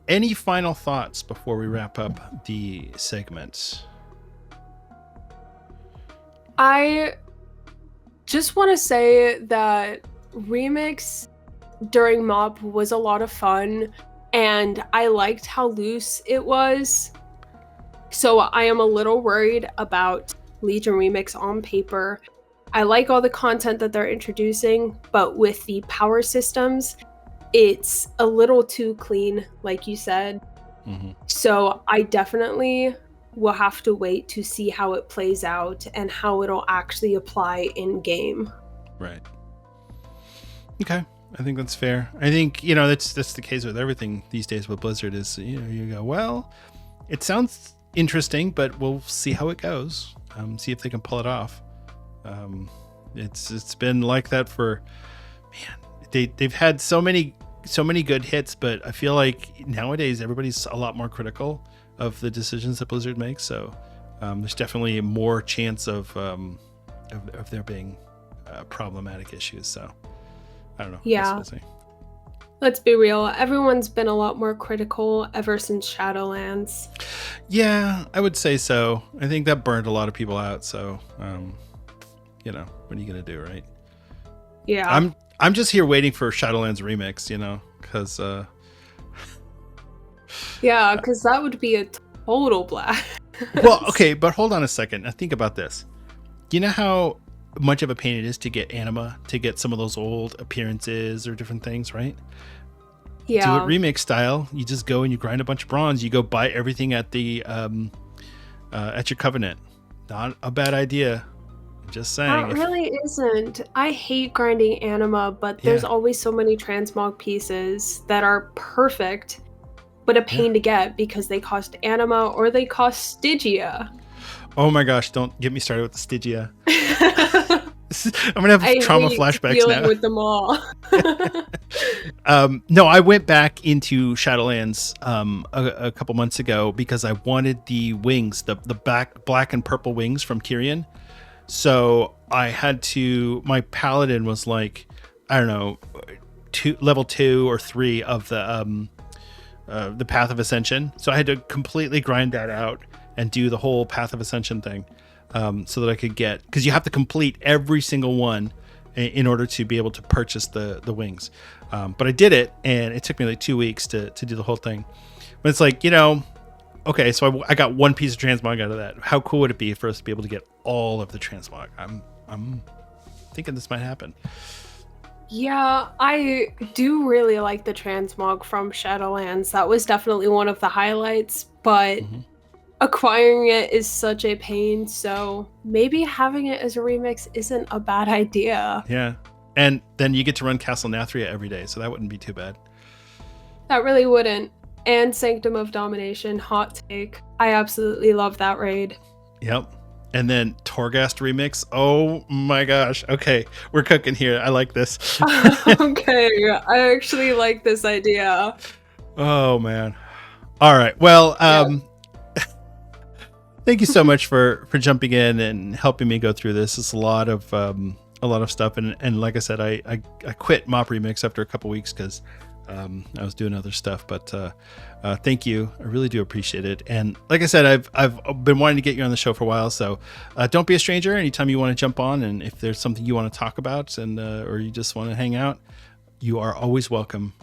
Speaker 2: Any final thoughts before we wrap up the segment?
Speaker 4: I just want to say that Remix during Mob was a lot of fun, and I liked how loose it was. So I am a little worried about Legion Remix on paper. I like all the content that they're introducing, but with the power systems, it's a little too clean, like you said. So I definitely will have to wait to see how it plays out and how it'll actually apply in game.
Speaker 2: Right. Okay. I think that's fair. I think, you know, that's the case with everything these days with Blizzard is, you know, you go, well, it sounds interesting, but we'll see how it goes. See if they can pull it off. It's been like that for, man, they've had so many good hits, but I feel like nowadays everybody's a lot more critical of the decisions that Blizzard makes. So there's definitely more chance of there being problematic issues. So I don't know.
Speaker 4: Yeah. Let's be real. Everyone's been a lot more critical ever since Shadowlands.
Speaker 2: Yeah, I would say so. I think that burned a lot of people out. So you know, what are you gonna do, right?
Speaker 4: Yeah.
Speaker 2: I'm just here waiting for Shadowlands Remix, you know, because
Speaker 4: Yeah, because that would be a total blast.
Speaker 2: well, okay, but hold on a second. Now think about this. You know how much of a pain it is to get anima, to get some of those old appearances or different things, right?
Speaker 4: Yeah.
Speaker 2: Do it remix style. You just go and you grind a bunch of bronze. You go buy everything at the at your covenant. Not a bad idea. I'm just saying.
Speaker 4: That really isn't. I hate grinding anima, but there's always so many transmog pieces that are perfect, but a pain to get because they cost anima or they cost Stygia.
Speaker 2: Oh my gosh, don't get me started with the Stygia. I'm gonna have trauma flashbacks
Speaker 4: dealing
Speaker 2: now.
Speaker 4: with them all.
Speaker 2: No, I went back into Shadowlands a couple months ago because I wanted the wings, the black and purple wings from Kyrian. So I had to. My paladin was like, I don't know, level 2 or 3 of the Path of Ascension. So I had to completely grind that out and do the whole Path of Ascension thing. So that I could get, because you have to complete every single one in order to be able to purchase the wings. But I did it, and it took me like 2 weeks to do the whole thing. But it's like, you know, okay, so I got one piece of transmog out of that. How cool would it be for us to be able to get all of the transmog? I'm thinking this might happen.
Speaker 4: Yeah, I do really like the transmog from Shadowlands. That was definitely one of the highlights, but acquiring it is such a pain, so maybe having it as a remix isn't a bad idea.
Speaker 2: Yeah, and then you get to run Castle Nathea every day, so that wouldn't be too bad.
Speaker 4: That really wouldn't. And Sanctum of Domination, hot take. I absolutely love that raid.
Speaker 2: Yep. And then Torghast remix. Oh my gosh. Okay, we're cooking here. I like this.
Speaker 4: Okay, I actually like this idea.
Speaker 2: Oh man. All right. Well, thank you so much for jumping in and helping me go through this. It's a lot of stuff, and like I said, I quit Mop Remix after a couple weeks because I was doing other stuff. But thank you, I really do appreciate it. And like I said, I've been wanting to get you on the show for a while, so don't be a stranger. Anytime you want to jump on, and if there's something you want to talk about, and or you just want to hang out, you are always welcome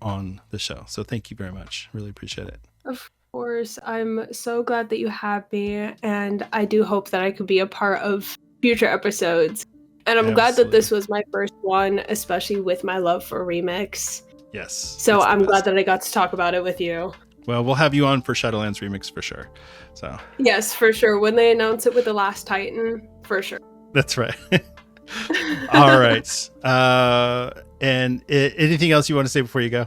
Speaker 2: on the show. So thank you very much. Really appreciate it.
Speaker 4: Of course, I'm so glad that you have me, and I do hope that I could be a part of future episodes. And I'm glad that this was my first one, especially with my love for Remix.
Speaker 2: Yes.
Speaker 4: So I'm glad that I got to talk about it with you.
Speaker 2: Well, we'll have you on for Shadowlands Remix for sure. So
Speaker 4: yes, for sure. When they announce it with the Last Titan, for sure.
Speaker 2: That's right. All right. And anything else you want to say before you go?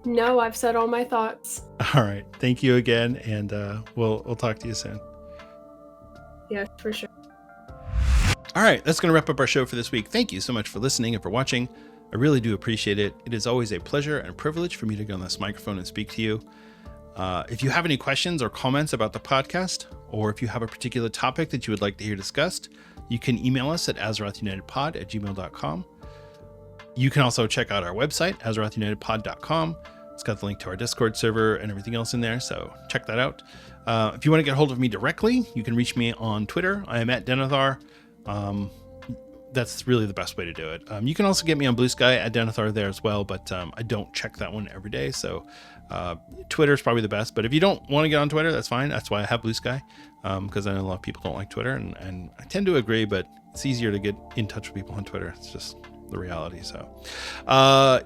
Speaker 4: No, I've said all my thoughts.
Speaker 2: All right. Thank you again, and we'll talk to you soon.
Speaker 4: Yes, for sure.
Speaker 2: All right, that's going to wrap up our show for this week. Thank you so much for listening and for watching. I really do appreciate it. It is always a pleasure and a privilege for me to get on this microphone and speak to you. If you have any questions or comments about the podcast, or if you have a particular topic that you would like to hear discussed, you can email us at azerothunitedpod@gmail.com. You can also check out our website, azerothunitedpod.com. It's got the link to our Discord server and everything else in there, so check that out. If you want to get a hold of me directly, you can reach me on Twitter. I am at Denethar. That's really the best way to do it. You can also get me on Blue Sky at Denethar there as well, but I don't check that one every day, so Twitter is probably the best. But if you don't want to get on Twitter, that's fine. That's why I have Blue Sky, because I know a lot of people don't like Twitter, and I tend to agree, but it's easier to get in touch with people on Twitter. It's just the reality. So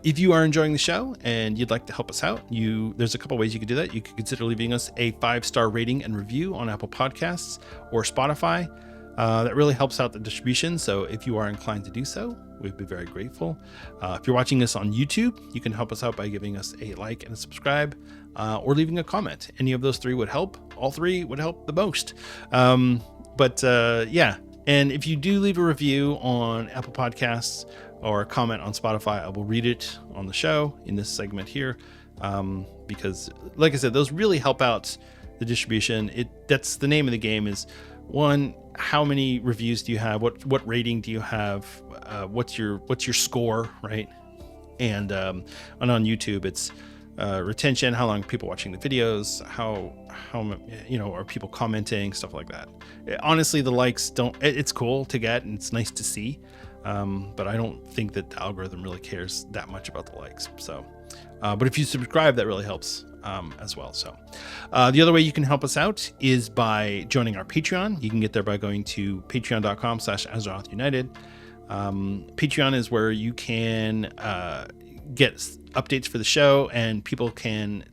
Speaker 2: if you are enjoying the show and you'd like to help us out, there's a couple ways you could do that. You could consider leaving us a 5-star rating and review on Apple Podcasts or Spotify. That really helps out the distribution, so if you are inclined to do so, we'd be very grateful. If you're watching this on YouTube, you can help us out by giving us a like and a subscribe, or leaving a comment. Any of those three would help. All three would help the most. Yeah, and if you do leave a review on Apple Podcasts or a comment on Spotify, I will read it on the show in this segment here, because, like I said, those really help out the distribution. That's the name of the game, is one, how many reviews do you have? What rating do you have? What's your score, right? And on YouTube, it's retention, how long are people watching the videos, how are people commenting, stuff like that. Honestly, the likes it's cool to get and it's nice to see, but I don't think that the algorithm really cares that much about the likes. So but if you subscribe, that really helps as well. So the other way you can help us out is by joining our Patreon. You can get there by going to patreon.com/Azeroth United. Patreon is where you can get updates for the show, and people can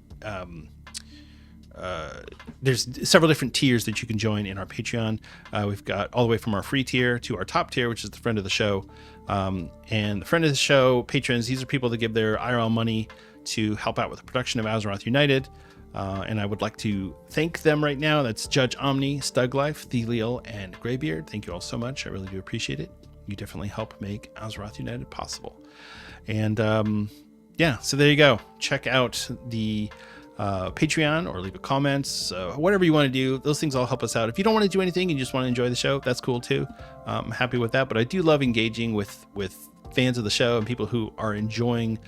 Speaker 2: there's several different tiers that you can join in our Patreon. We've got all the way from our free tier to our top tier, which is the friend of the show. And the friend of the show patrons, these are people that give their IRL money to help out with the production of Azeroth United. And I would like to thank them right now. That's Judge Omni, Stuglife, Thelial, and Greybeard. Thank you all so much. I really do appreciate it. You definitely help make Azeroth United possible. And so there you go. Check out the Patreon or leave a comment, whatever you want to do. Those things all help us out. If you don't want to do anything and you just want to enjoy the show, that's cool too. I'm happy with that. But I do love engaging with fans of the show and people who are enjoying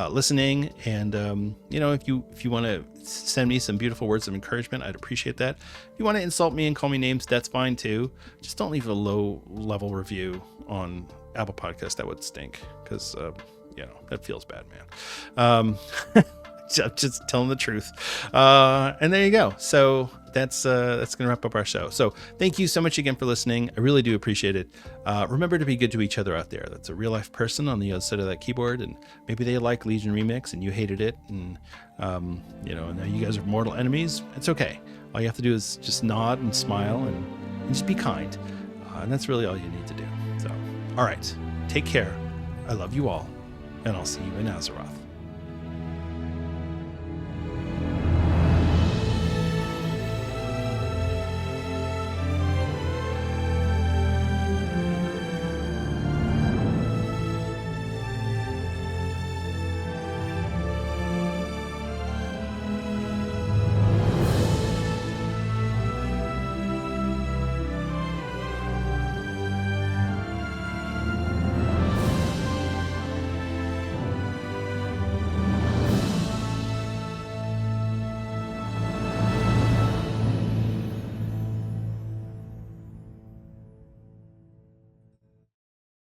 Speaker 2: listening. And if you want to send me some beautiful words of encouragement, I'd appreciate that. If you want to insult me and call me names, that's fine too. Just don't leave a low level review on Apple Podcast. That would stink, because that feels bad, man. Just telling the truth. And there you go. So that's gonna wrap up our show. So thank you so much again for listening. I really do appreciate it. Remember to be good to each other out there. That's a real life person on the other side of that keyboard, and maybe they like Legion Remix and you hated it, and and now you guys are mortal enemies. It's okay. All you have to do is just nod and smile and just be kind, and that's really all you need to do. So all right, take care. I love you all, and I'll see you in Azeroth.